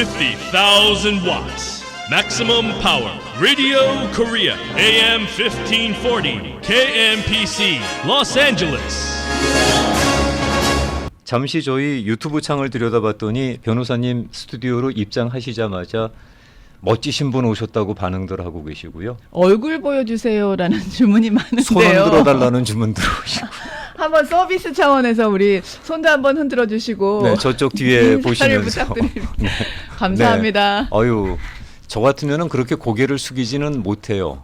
50,000 watts. Maximum power. Radio Korea. AM 1540. KMPC. Los Angeles. 잠시 저희 유튜브 창을 들여다봤더니 변호사님 스튜디오로 입장하시자마자 멋지신 분 오셨다고 반응들 하고 계시고요. 얼굴 보여주세요라는 주문이 많은데요. 손 흔들어달라는 주문 들어오시고. 한번 서비스 차원에서 우리 손도 한번 흔들어 주시고. 네, 저쪽 뒤에 보시면서. 부탁드립니다. 네. 감사합니다. 네. 아유, 저 같으면은 그렇게 고개를 숙이지는 못해요.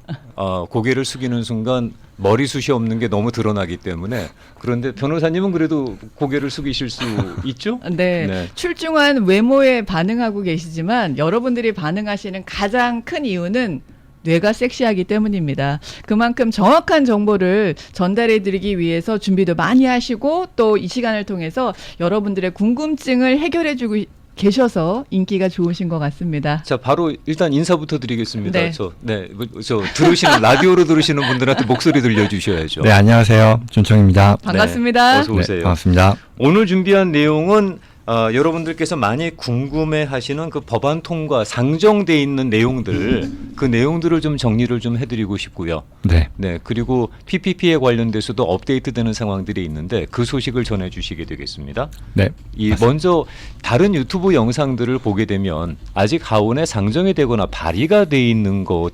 고개를 숙이는 순간 머리숱이 없는 게 너무 드러나기 때문에. 그런데 변호사님은 그래도 고개를 숙이실 수 있죠? 네. 네. 출중한 외모에 반응하고 계시지만 여러분들이 반응하시는 가장 큰 이유는 뇌가 섹시하기 때문입니다. 그만큼 정확한 정보를 전달해 드리기 위해서 준비도 많이 하시고 또 이 시간을 통해서 여러분들의 궁금증을 해결해 주고 계셔서 인기가 좋으신 것 같습니다. 자, 바로 일단 인사부터 드리겠습니다. 네. 저 들으시는 라디오로 들으시는 분들한테 목소리 들려주셔야죠. 네, 안녕하세요. 존청입니다. 반갑습니다. 네, 어서 오세요. 네, 반갑습니다. 오늘 준비한 내용은 여러분들께서 많이 궁금해하시는 그 법안 통과 상정돼 있는 내용들, 그 내용들을 좀 정리를 좀 해드리고 싶고요. 네. 네, 그리고 PPP에 관련돼서도 업데이트되는 상황들이 있는데 그 소식을 전해주시게 되겠습니다. 네. 먼저 다른 유튜브 영상들을 보게 되면 아직 하원에 상정이 되거나 발의가 돼 있는 것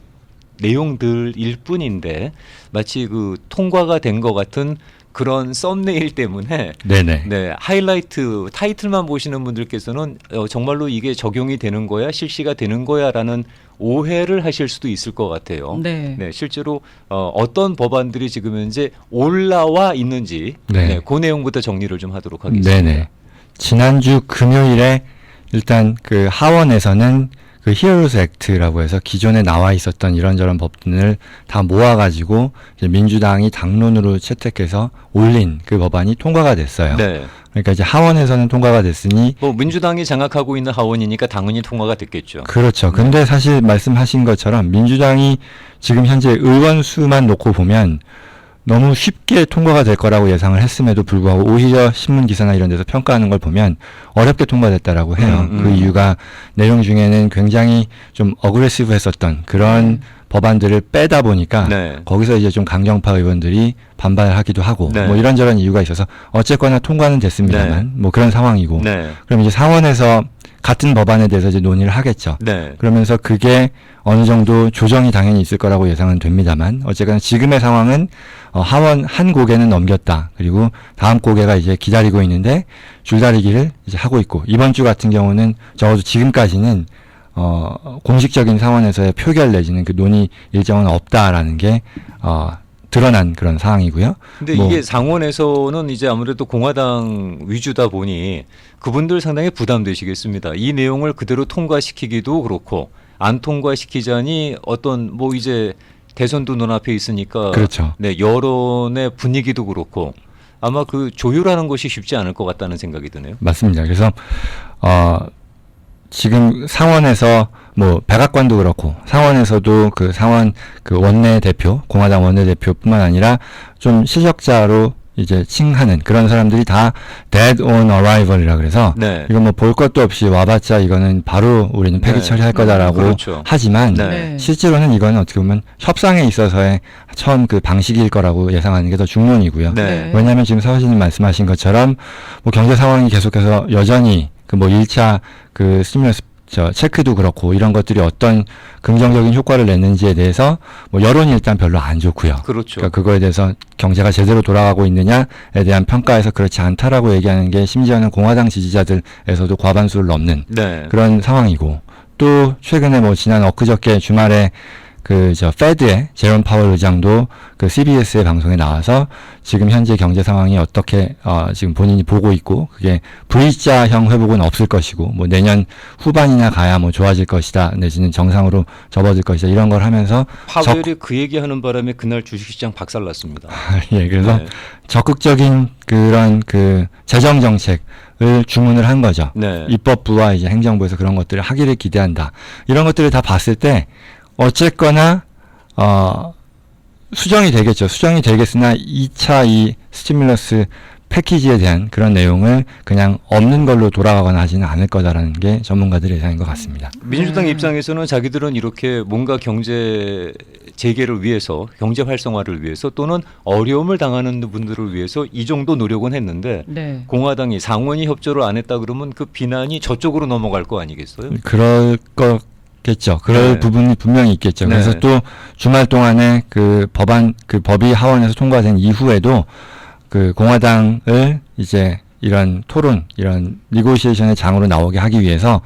내용들일 뿐인데 마치 그 통과가 된 것 같은 그런 썸네일 때문에 네네. 네, 하이라이트 타이틀만 보시는 분들께서는 정말로 이게 적용이 되는 거야, 실시가 되는 거야라는 오해를 하실 수도 있을 것 같아요. 네. 네, 실제로 어떤 법안들이 지금 현재 올라와 있는지 네. 네, 그 내용부터 정리를 좀 하도록 하겠습니다. 네네. 지난주 금요일에 일단 그 하원에서는 그 히어로즈 액트라고 해서 기존에 나와 있었던 이런저런 법들을 다 모아가지고 이제 민주당이 당론으로 채택해서 올린 그 법안이 통과가 됐어요. 네. 그러니까 이제 하원에서는 통과가 됐으니 뭐 민주당이 장악하고 있는 하원이니까 당연히 통과가 됐겠죠. 그렇죠. 근데 사실 말씀하신 것처럼 민주당이 지금 현재 의원 수만 놓고 보면 너무 쉽게 통과가 될 거라고 예상을 했음에도 불구하고 오히려 신문 기사나 이런 데서 평가하는 걸 보면 어렵게 통과됐다라고 해요. 그 이유가 내용 중에는 굉장히 좀 어그레시브했었던 그런 법안들을 빼다 보니까 네. 거기서 이제 좀 강경파 의원들이 반발하기도 하고 네. 뭐 이런저런 이유가 있어서 어쨌거나 통과는 됐습니다만 뭐 그런 상황이고 네. 그럼 이제 상원에서 같은 법안에 대해서 이제 논의를 하겠죠. 네. 그러면서 그게 어느 정도 조정이 당연히 있을 거라고 예상은 됩니다만 어쨌거나 지금의 상황은 하원 한 고개는 넘겼다. 그리고 다음 고개가 이제 기다리고 있는데 줄다리기를 이제 하고 있고 이번 주 같은 경우는 적어도 지금까지는 공식적인 상원에서의 표결 내지는 그 논의 일정은 없다라는 게 드러난 그런 상황이고요. 근데 이게 상원에서는 이제 아무래도 공화당 위주다 보니 그분들 상당히 부담되시겠습니다. 이 내용을 그대로 통과시키기도 그렇고 안 통과시키자니 어떤 뭐 이제 대선도 눈앞에 있으니까 그렇죠. 네, 여론의 분위기도 그렇고 아마 그 조율하는 것이 쉽지 않을 것 같다는 생각이 드네요. 맞습니다. 그래서 지금 상원에서 뭐 백악관도 그렇고 상원에서도 그 상원 그 원내대표 공화당 원내대표뿐만 아니라 좀 실력자로 이제 칭하는 그런 사람들이 다 dead on arrival이라 그래서 네. 이거 뭐 볼 것도 없이 와봤자 이거는 바로 우리는 폐기 네. 처리할 거다라고 그렇죠. 하지만 네. 실제로는 이거는 어떻게 보면 협상에 있어서의 처음 그 방식일 거라고 예상하는 게 더 중론이고요. 네. 왜냐하면 지금 사회자님 말씀하신 것처럼 뭐 경제 상황이 계속해서 여전히 그 뭐 1차 그 스티뮬러스 체크도 그렇고 이런 것들이 어떤 긍정적인 효과를 냈는지에 대해서 뭐 여론이 일단 별로 안 좋고요. 그렇죠. 그러니까 그거에 대해서 경제가 제대로 돌아가고 있느냐에 대한 평가에서 그렇지 않다라고 얘기하는 게 심지어는 공화당 지지자들에서도 과반수를 넘는 네. 그런 상황이고 또 최근에 뭐 지난 엊그저께 주말에 페드의 제롬 파월 의장도 그 CBS의 방송에 나와서 지금 현재 경제 상황이 어떻게 지금 본인이 보고 있고 그게 V자형 회복은 없을 것이고 뭐 내년 후반이나 가야 뭐 좋아질 것이다 내지는 정상으로 접어들 것이다 이런 걸 하면서 파웰이 그 얘기하는 바람에 그날 주식시장 박살났습니다. 예, 그래서 네. 적극적인 그런 그 재정 정책을 주문을 한 거죠. 네. 입법부와 이제 행정부에서 그런 것들을 하기를 기대한다. 이런 것들을 다 봤을 때 어쨌거나 수정이 되겠죠. 수정이 되겠으나 2차 이 스티뮬러스 패키지에 대한 그런 내용을 그냥 없는 걸로 돌아가거나 하지는 않을 거다라는 게 전문가들의 예상인 것 같습니다. 민주당 입장에서는 자기들은 이렇게 뭔가 경제 재개를 위해서 경제 활성화를 위해서 또는 어려움을 당하는 분들을 위해서 이 정도 노력은 했는데 네. 공화당이 상원이 협조를 안 했다 그러면 그 비난이 저쪽으로 넘어갈 거 아니겠어요? 그럴 거겠죠. 그럴 네. 부분이 분명히 있겠죠. 네. 그래서 또 주말 동안에 그 법이 하원에서 통과된 이후에도 그 공화당을 이제 이런 토론, 이런 니고시에이션의 장으로 나오게 하기 위해서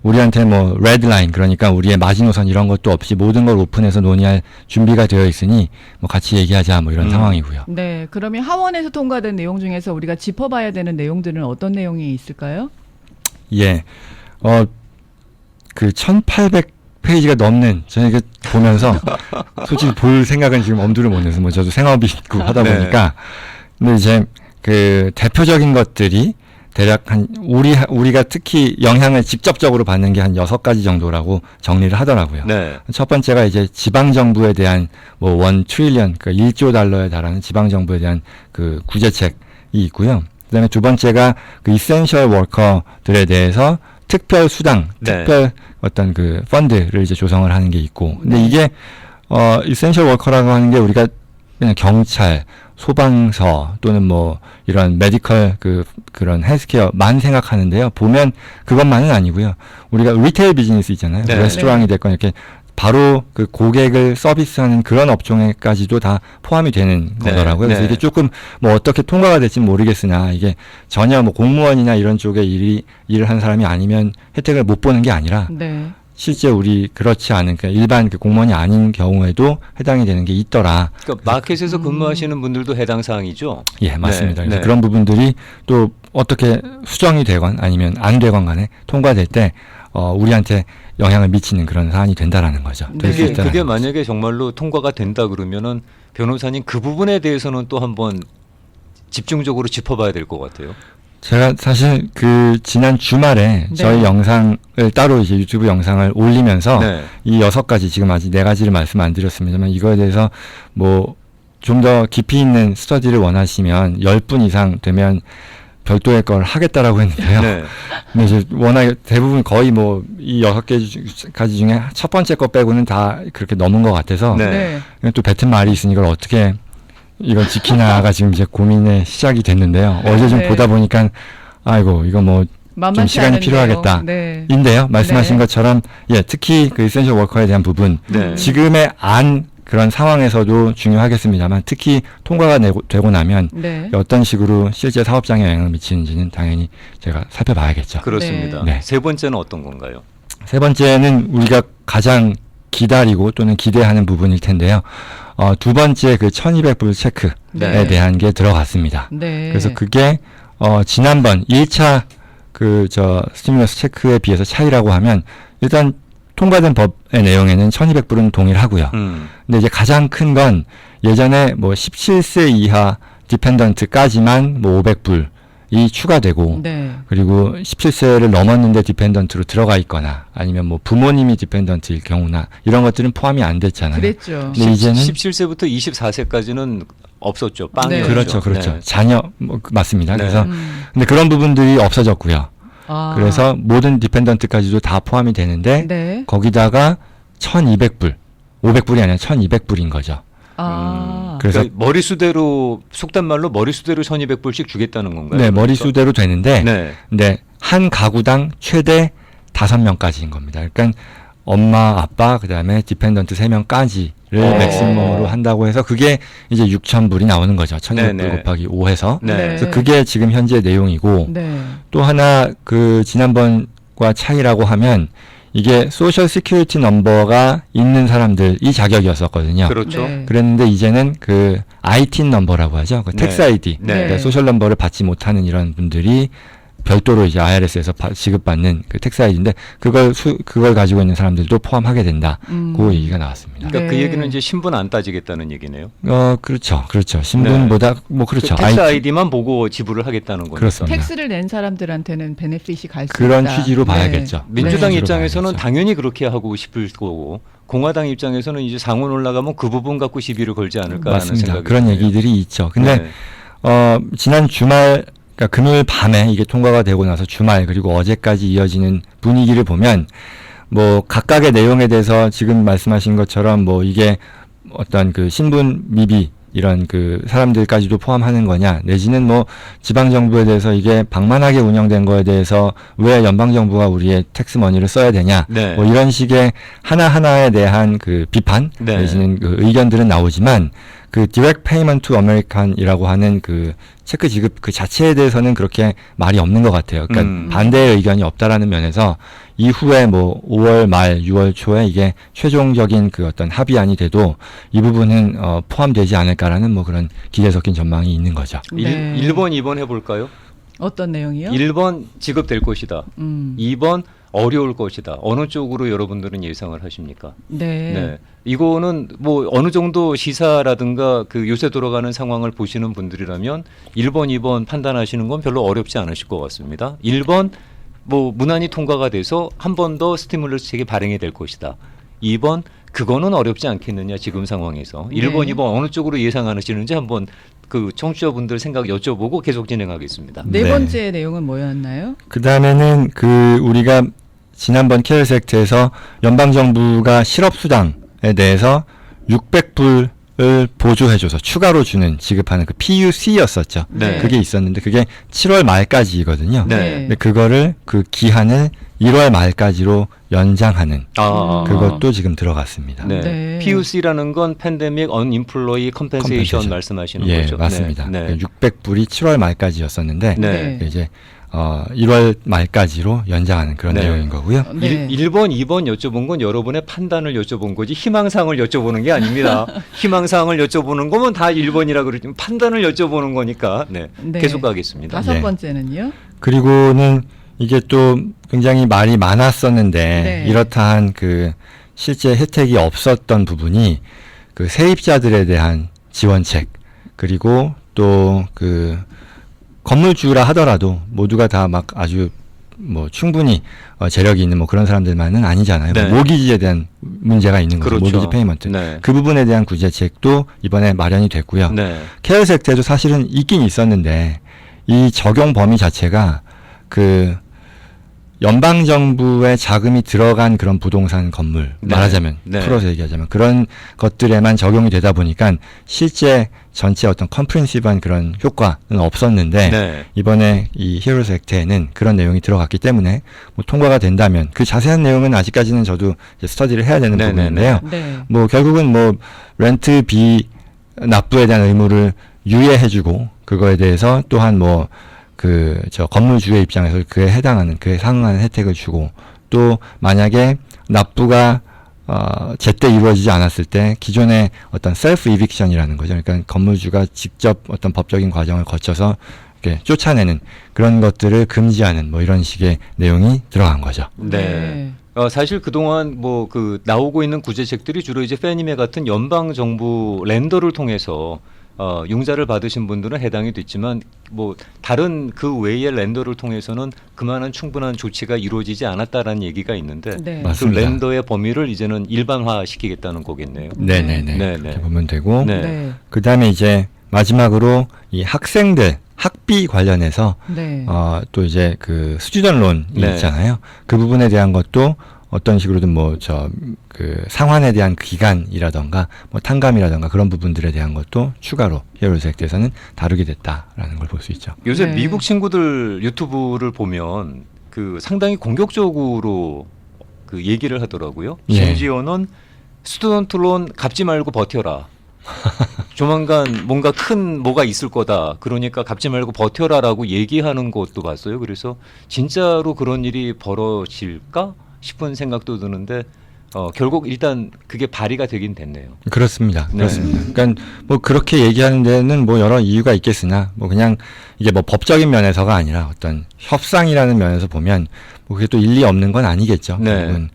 우리한테 뭐 레드라인, 그러니까 우리의 마지노선 이런 것도 없이 모든 걸 오픈해서 논의할 준비가 되어 있으니 뭐 같이 얘기하자 뭐 이런 상황이고요. 네. 그러면 하원에서 통과된 내용 중에서 우리가 짚어봐야 되는 내용들은 어떤 내용이 있을까요? 예. 그 1800페이지가 넘는, 저는 이거 보면서 솔직히 볼 생각은 지금 엄두를 못 내서, 뭐 저도 생업이 있고 하다 네. 보니까. 근데 이제 그 대표적인 것들이 대략 우리가 특히 영향을 직접적으로 받는 게 한 6가지 정도라고 정리를 하더라고요. 네. 첫 번째가 이제 지방정부에 대한 뭐 1 트릴리언, 그러니까 1조 달러에 달하는 지방정부에 대한 그 구제책이 있고요. 그 다음에 두 번째가 그 이센셜 워커들에 대해서 특별 수당, 네. 특별 어떤 그 펀드를 이제 조성을 하는 게 있고. 근데 이게, 이센셜 워커라고 하는 게 우리가 그냥 경찰, 소방서 또는 뭐 이런 메디컬 그런 헬스케어만 생각하는데요. 보면 그것만은 아니고요. 우리가 리테일 비즈니스 있잖아요. 네. 레스토랑이 됐건 이렇게 바로 그 고객을 서비스하는 그런 업종에까지도 다 포함이 되는 네. 거더라고요. 그래서 네. 이게 조금 뭐 어떻게 통과가 될지는 모르겠으나 이게 전혀 뭐 공무원이나 이런 쪽에 일을 하는 사람이 아니면 혜택을 못 보는 게 아니라 네. 실제 우리 그렇지 않은 그러니까 일반 그 공무원이 아닌 경우에도 해당이 되는 게 있더라. 그러니까 마켓에서 근무하시는 분들도 해당 사항이죠. 예, 맞습니다. 네, 그래서 네. 그런 부분들이 또 어떻게 수정이 되건 아니면 안 되건 간에 통과될 때 우리한테 영향을 미치는 그런 사안이 된다라는 거죠. 될 수 네. 있다는 그게 거죠. 만약에 정말로 통과가 된다 그러면은 변호사님 그 부분에 대해서는 또 한번 집중적으로 짚어봐야 될 것 같아요. 제가 사실 그 지난 주말에 네. 저희 영상을 따로 이제 유튜브 영상을 올리면서 네. 이 6가지 지금 아직 4가지를 말씀 안 드렸습니다만 이거에 대해서 뭐 좀 더 깊이 있는 스터디를 원하시면 10분 이상 되면 별도의 걸 하겠다라고 했는데요. 네. 근데 이제 워낙 대부분 거의 뭐 이 6가지 중에 첫 번째 거 빼고는 다 그렇게 넘은 것 같아서 네. 또 뱉은 말이 있으니 이걸 어떻게 이걸 지키나가 지금 이제 고민의 시작이 됐는데요. 어제 좀 네. 보다 보니까 아이고 이거 뭐 좀 만만치 시간이 않은데요. 필요하겠다. 네. 인데요. 말씀하신 네. 것처럼 예, 특히 그 이센셜 워커에 대한 부분 네. 지금의 그런 상황에서도 중요하겠습니다만 특히 통과가 되고 나면 네. 어떤 식으로 실제 사업장에 영향을 미치는지는 당연히 제가 살펴봐야겠죠. 그렇습니다. 네. 세 번째는 어떤 건가요? 세 번째는 우리가 가장 기다리고 또는 기대하는 부분일 텐데요. 두 번째 그 1200불 체크에 네. 대한 게 들어갔습니다. 네. 그래서 그게 지난번 1차 스티뮬러스 체크에 비해서 차이라고 하면 일단 통과된 법의 내용에는 1200불은 동일하고요. 근데 이제 가장 큰 건 예전에 뭐 17세 이하 디펜던트까지만 뭐 500불이 추가되고 네. 그리고 17세를 넘었는데 디펜던트로 들어가 있거나 아니면 뭐 부모님이 디펜던트일 경우나 이런 것들은 포함이 안 됐잖아요. 그랬죠. 근데 이제는 17세부터 24세까지는 없었죠. 빵이었죠. 네. 그렇죠. 네. 자녀 맞습니다. 네. 그래서 근데 그런 부분들이 없어졌고요. 아. 그래서 모든 디펜던트까지도 다 포함이 되는데 네. 거기다가 1,200불, 500불이 아니라 1,200불인 거죠. 아. 그래서 그러니까 머리수대로 속단 말로 머리수대로 1,200불씩 주겠다는 건가요? 네, 그러니까? 머리수대로 되는데 네. 근데 한 가구당 최대 5명까지인 겁니다. 그러니까 엄마, 아빠, 그다음에 디펜던트 3명까지를 맥시멈으로 한다고 해서 그게 이제 6,000불이 나오는 거죠. 1,200불 네네. 곱하기 5해서. 네. 그래서 그게 지금 현재 내용이고 네. 또 하나 그 지난번과 차이라고 하면 이게 소셜 시큐리티 넘버가 있는 사람들이 자격이었었거든요. 그렇죠. 네. 그랬는데 이제는 그 ITIN 넘버라고 하죠. 그 네. 텍스 아이디. 네. 그러니까 소셜 넘버를 받지 못하는 이런 분들이 별도로 이제 IRS에서 지급받는 그 텍스 아이디인데 그걸 가지고 있는 사람들도 포함하게 된다. 그 얘기가 나왔습니다. 그러니까 네. 그 얘기는 이제 신분 안 따지겠다는 얘기네요. 그렇죠. 신분보다 뭐 그렇죠. 그 텍스 아이디만 보고 지불을 하겠다는 거니까. 그렇습니다. 텍스를 낸 사람들한테는 베네핏이 갈 수 있다. 그런 취지로 봐야겠죠. 민주당 네. 입장에서는 봐야겠죠. 당연히 그렇게 하고 싶을 거고 공화당 입장에서는 이제 상원 올라가면 그 부분 갖고 시비를 걸지 않을까라는 맞습니다. 생각이 그런 드네요. 얘기들이 있죠. 근데 네. 지난 주말, 그러니까 금요일 밤에 이게 통과가 되고 나서 주말 그리고 어제까지 이어지는 분위기를 보면 뭐 각각의 내용에 대해서 지금 말씀하신 것처럼 뭐 이게 어떤 그 신분 미비 이런 그 사람들까지도 포함하는 거냐, 내지는 뭐 지방 정부에 대해서 이게 방만하게 운영된 거에 대해서 왜 연방 정부가 우리의 텍스 머니를 써야 되냐, 네. 뭐 이런 식의 하나하나에 대한 그 비판 네. 내지는 그 의견들은 나오지만 그 Direct Payment to American이라고 하는 그 체크 지급 그 자체에 대해서는 그렇게 말이 없는 것 같아요. 그러니까 반대의 의견이 없다라는 면에서 이후에 뭐 5월 말 6월 초에 이게 최종적인 그 어떤 합의안이 돼도 이 부분은 포함되지 않을까라는 뭐 그런 기대 섞인 전망이 있는 거죠. 네. 1번, 2번 해볼까요? 어떤 내용이요? 1번 지급될 것이다. 2번 어려울 것이다. 어느 쪽으로 여러분들은 예상을 하십니까? 네. 네. 이거는 뭐 어느 정도 시사라든가 그 요새 돌아가는 상황을 보시는 분들이라면 1번, 2번 판단하시는 건 별로 어렵지 않으실 것 같습니다. 1번 뭐 무난히 통과가 돼서 한 번 더 스티뮬러스책이 발행이 될 것이다. 2번 그거는 어렵지 않겠느냐 지금 상황에서. 1번, 네. 2번 어느 쪽으로 예상하시는지 한번 그 청취자분들 생각 여쭤보고 계속 진행하겠습니다. 네 네. 번째 내용은 뭐였나요? 그 다음에는 그 우리가 지난번 케어스 액트에서 연방정부가 실업수당에 대해서 600불을 보조해줘서 추가로 주는 지급하는 그 PUC였었죠. 네. 그게 있었는데 그게 7월 말까지거든요. 네. 근데 그거를 그 기한을 1월 말까지로 연장하는 그것도 지금 들어갔습니다. 네. 네. PUC라는 건 팬데믹 언임플로이 컴펜세이션 컴펜세이션. 말씀하시는 예, 거죠. 맞습니다. 네. 600불이 7월 말까지였었는데 네. 이제 1월 말까지로 연장하는 그런 네. 내용인 거고요. 네. 1번, 2번 여쭤본 건 여러분의 판단을 여쭤본 거지 희망사항을 여쭤보는 게 아닙니다. 희망사항을 여쭤보는 거면 다 1번이라 그러지만 판단을 여쭤보는 거니까 네. 네. 계속 가겠습니다. 다섯 네. 번째는요? 그리고는 이게 또 굉장히 말이 많았었는데 네. 이렇다한 그 실제 혜택이 없었던 부분이 그 세입자들에 대한 지원책, 그리고 또 그 건물주라 하더라도 모두가 다 막 아주 뭐 충분히 재력이 있는 뭐 그런 사람들만은 아니잖아요. 네. 모기지에 대한 문제가 있는 거죠. 그렇죠. 모기지 페이먼트. 네. 그 부분에 대한 구제책도 이번에 마련이 됐고요. 네. 케어스 액트에도 사실은 있긴 있었는데 이 적용 범위 자체가 그 연방 정부의 자금이 들어간 그런 부동산 건물, 네. 말하자면 네. 풀어서 얘기하자면 그런 것들에만 적용이 되다 보니까 실제 전체 어떤 컴프렌시브한 그런 효과는 없었는데 네. 이번에 이 히어로스 액트에는 그런 내용이 들어갔기 때문에 뭐 통과가 된다면 그 자세한 내용은 아직까지는 저도 이제 스터디를 해야 되는 네, 부분인데요. 네. 뭐 결국은 뭐 렌트비 납부에 대한 의무를 유예해주고 그거에 대해서 또한 뭐 그 저 건물주의 입장에서 그에 해당하는 그에 상응하는 혜택을 주고, 또 만약에 납부가 제때 이루어지지 않았을 때 기존의 어떤 셀프 이빅션이라는 거죠. 그러니까 건물주가 직접 어떤 법적인 과정을 거쳐서 이렇게 쫓아내는 그런 것들을 금지하는 뭐 이런 식의 내용이 들어간 거죠. 네. 사실 그동안 뭐 그 나오고 있는 구제책들이 주로 이제 페니메 같은 연방 정부 렌더를 통해서 융자를 받으신 분들은 해당이 됐지만 뭐 다른 그 외의 렌더를 통해서는 그만한 충분한 조치가 이루어지지 않았다라는 얘기가 있는데 네. 그 맞습니다. 렌더의 범위를 이제는 일반화시키겠다는 거겠네요. 네네네. 네, 네. 그렇게 보면 되고 네. 네. 그 다음에 이제 마지막으로 이 학생들 학비 관련해서 네. 또 이제 그 스튜던 론이 네. 있잖아요. 그 부분에 대한 것도 어떤 식으로든 뭐 그 상환에 대한 기간이라던가 뭐 탕감이라던가 그런 부분들에 대한 것도 추가로 히어로스 액트에서는 다루게 됐다라는 걸 볼 수 있죠. 요새 네. 미국 친구들 유튜브를 보면 그 상당히 공격적으로 그 얘기를 하더라고요. 예. 심지어는 스튜던트 론 갚지 말고 버텨라. 조만간 뭔가 큰 뭐가 있을 거다. 그러니까 갚지 말고 버텨라라고 얘기하는 것도 봤어요. 그래서 진짜로 그런 일이 벌어질까 싶은 생각도 드는데 결국 일단 그게 발의가 되긴 됐네요. 그렇습니다. 네. 그렇습니다. 그러니까 뭐 그렇게 얘기하는 데는 뭐 여러 이유가 있겠으나 뭐 그냥 이게 뭐 법적인 면에서가 아니라 어떤 협상이라는 면에서 보면 뭐 그게 또 일리 없는 건 아니겠죠. 네. 결국은.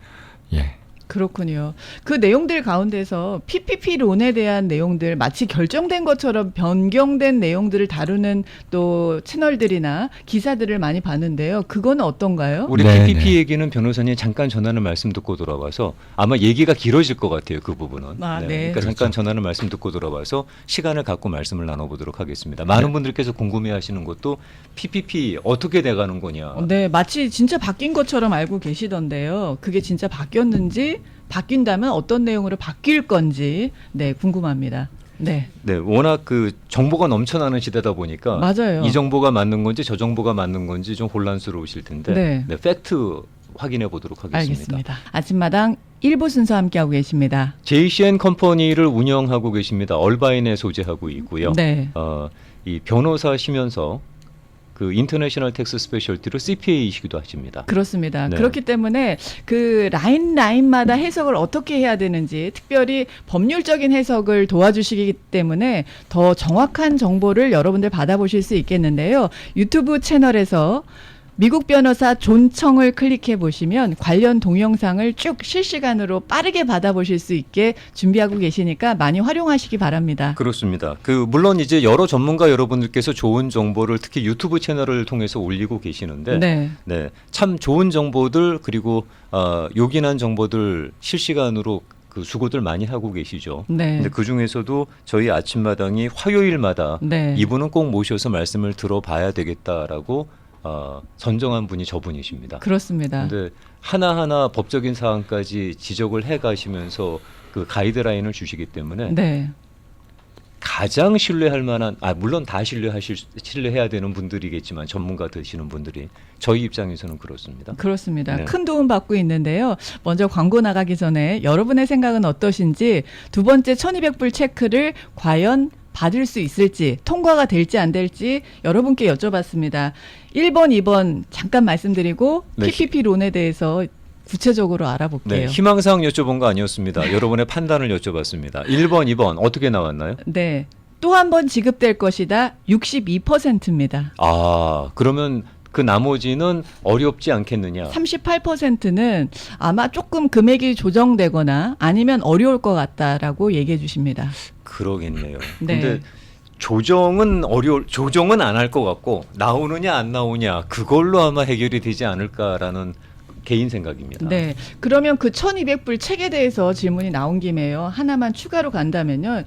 예. 그렇군요. 그 내용들 가운데서 PPP론에 대한 내용들 마치 결정된 것처럼 변경된 내용들을 다루는 또 채널들이나 기사들을 많이 봤는데요. 그건 어떤가요? 우리 네, PPP 네. 얘기는 변호사님 잠깐 전하는 말씀 듣고 돌아와서 아마 얘기가 길어질 것 같아요. 그 부분은. 아, 네. 그러니까 그렇죠. 잠깐 전하는 말씀 듣고 돌아와서 시간을 갖고 말씀을 나눠보도록 하겠습니다. 많은 분들께서 궁금해하시는 것도 PPP 어떻게 돼가는 거냐. 네, 마치 진짜 바뀐 것처럼 알고 계시던데요. 그게 진짜 바뀌었는지 바뀐다면 어떤 내용으로 바뀔 건지 네, 궁금합니다. 네. 네, 워낙 그 정보가 넘쳐나는 시대다 보니까 맞아요. 이 정보가 맞는 건지 저 정보가 맞는 건지 좀 혼란스러우실 텐데 네. 팩트 확인해 보도록 하겠습니다. 알겠습니다. 아침마당 1부 순서 함께하고 계십니다. JCN 컴퍼니를 운영하고 계십니다. 얼바인에 소재하고 있고요. 네. 이 변호사시면서 그 인터내셔널 텍스 스페셜티로 CPA이시기도 하십니다. 그렇습니다. 네. 그렇기 때문에 그 라인마다 해석을 어떻게 해야 되는지 특별히 법률적인 해석을 도와주시기 때문에 더 정확한 정보를 여러분들 받아보실 수 있겠는데요. 유튜브 채널에서 미국 변호사 존청을 클릭해 보시면 관련 동영상을 쭉 실시간으로 빠르게 받아보실 수 있게 준비하고 계시니까 많이 활용하시기 바랍니다. 그렇습니다. 물론 이제 여러 전문가 여러분들께서 좋은 정보를 특히 유튜브 채널을 통해서 올리고 계시는데 네. 참 좋은 정보들 그리고 요긴한 정보들 실시간으로 그 수고들 많이 하고 계시죠. 네. 근데 그 중에서도 저희 아침마당이 화요일마다 네. 이분은 꼭 모셔서 말씀을 들어봐야 되겠다라고 선정한 분이 저분이십니다. 그렇습니다. 근데 하나하나 법적인 사항까지 지적을 해 가시면서 그 가이드라인을 주시기 때문에 네. 가장 신뢰할 만한 물론 다 신뢰해야 되는 분들이겠지만 전문가 되시는 분들이 저희 입장에서는 그렇습니다. 그렇습니다. 네. 큰 도움 받고 있는데요. 먼저 광고 나가기 전에 여러분의 생각은 어떠신지 두 번째 1200불 체크를 과연 받을 수 있을지 통과가 될지 안 될지 여러분께 여쭤봤습니다. 1번, 2번 잠깐 말씀드리고 네. PPP론에 대해서 구체적으로 알아볼게요. 네, 희망사항 여쭤본 거 아니었습니다. 여러분의 판단을 여쭤봤습니다. 1번, 2번 어떻게 나왔나요? 네. 또 한 번 지급될 것이다. 62%입니다. 그러면 그 나머지는 어렵지 않겠느냐? 38%는 아마 조금 금액이 조정되거나 아니면 어려울 것 같다라고 얘기해 주십니다. 그러겠네요. 네. 근데 조정은 안 할 것 같고 나오느냐 안 나오냐 그걸로 아마 해결이 되지 않을까라는 개인 생각입니다. 네. 그러면 그 1200불 책에 대해서 질문이 나온 김에요. 하나만 추가로 간다면요.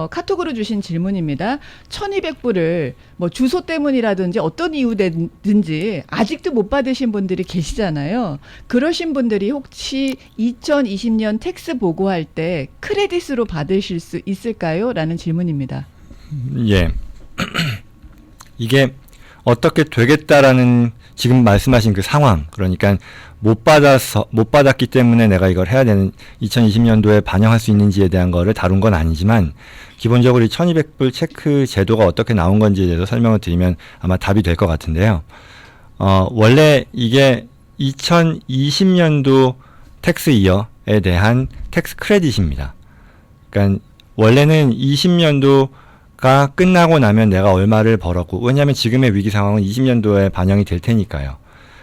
카톡으로 주신 질문입니다. 1200불을 뭐 주소 때문이라든지 어떤 이유든지 아직도 못 받으신 분들이 계시잖아요. 그러신 분들이 혹시 2020년 텍스 보고할 때 크레딧으로 받으실 수 있을까요? 라는 질문입니다. 예. 이게 어떻게 되겠다라는 지금 말씀하신 그 상황, 그러니까 못 받았기 때문에 내가 이걸 해야 되는 2020년도에 반영할 수 있는지에 대한 거를 다룬 건 아니지만 기본적으로 이 1200불 체크 제도가 어떻게 나온 건지에 대해서 설명을 드리면 아마 답이 될 것 같은데요. 원래 이게 2020년도 텍스 이어에 대한 텍스 크레딧입니다. 그러니까 원래는 20년도가 끝나고 나면 내가 얼마를 벌었고, 왜냐하면 지금의 위기 상황은 20년도에 반영이 될 테니까요.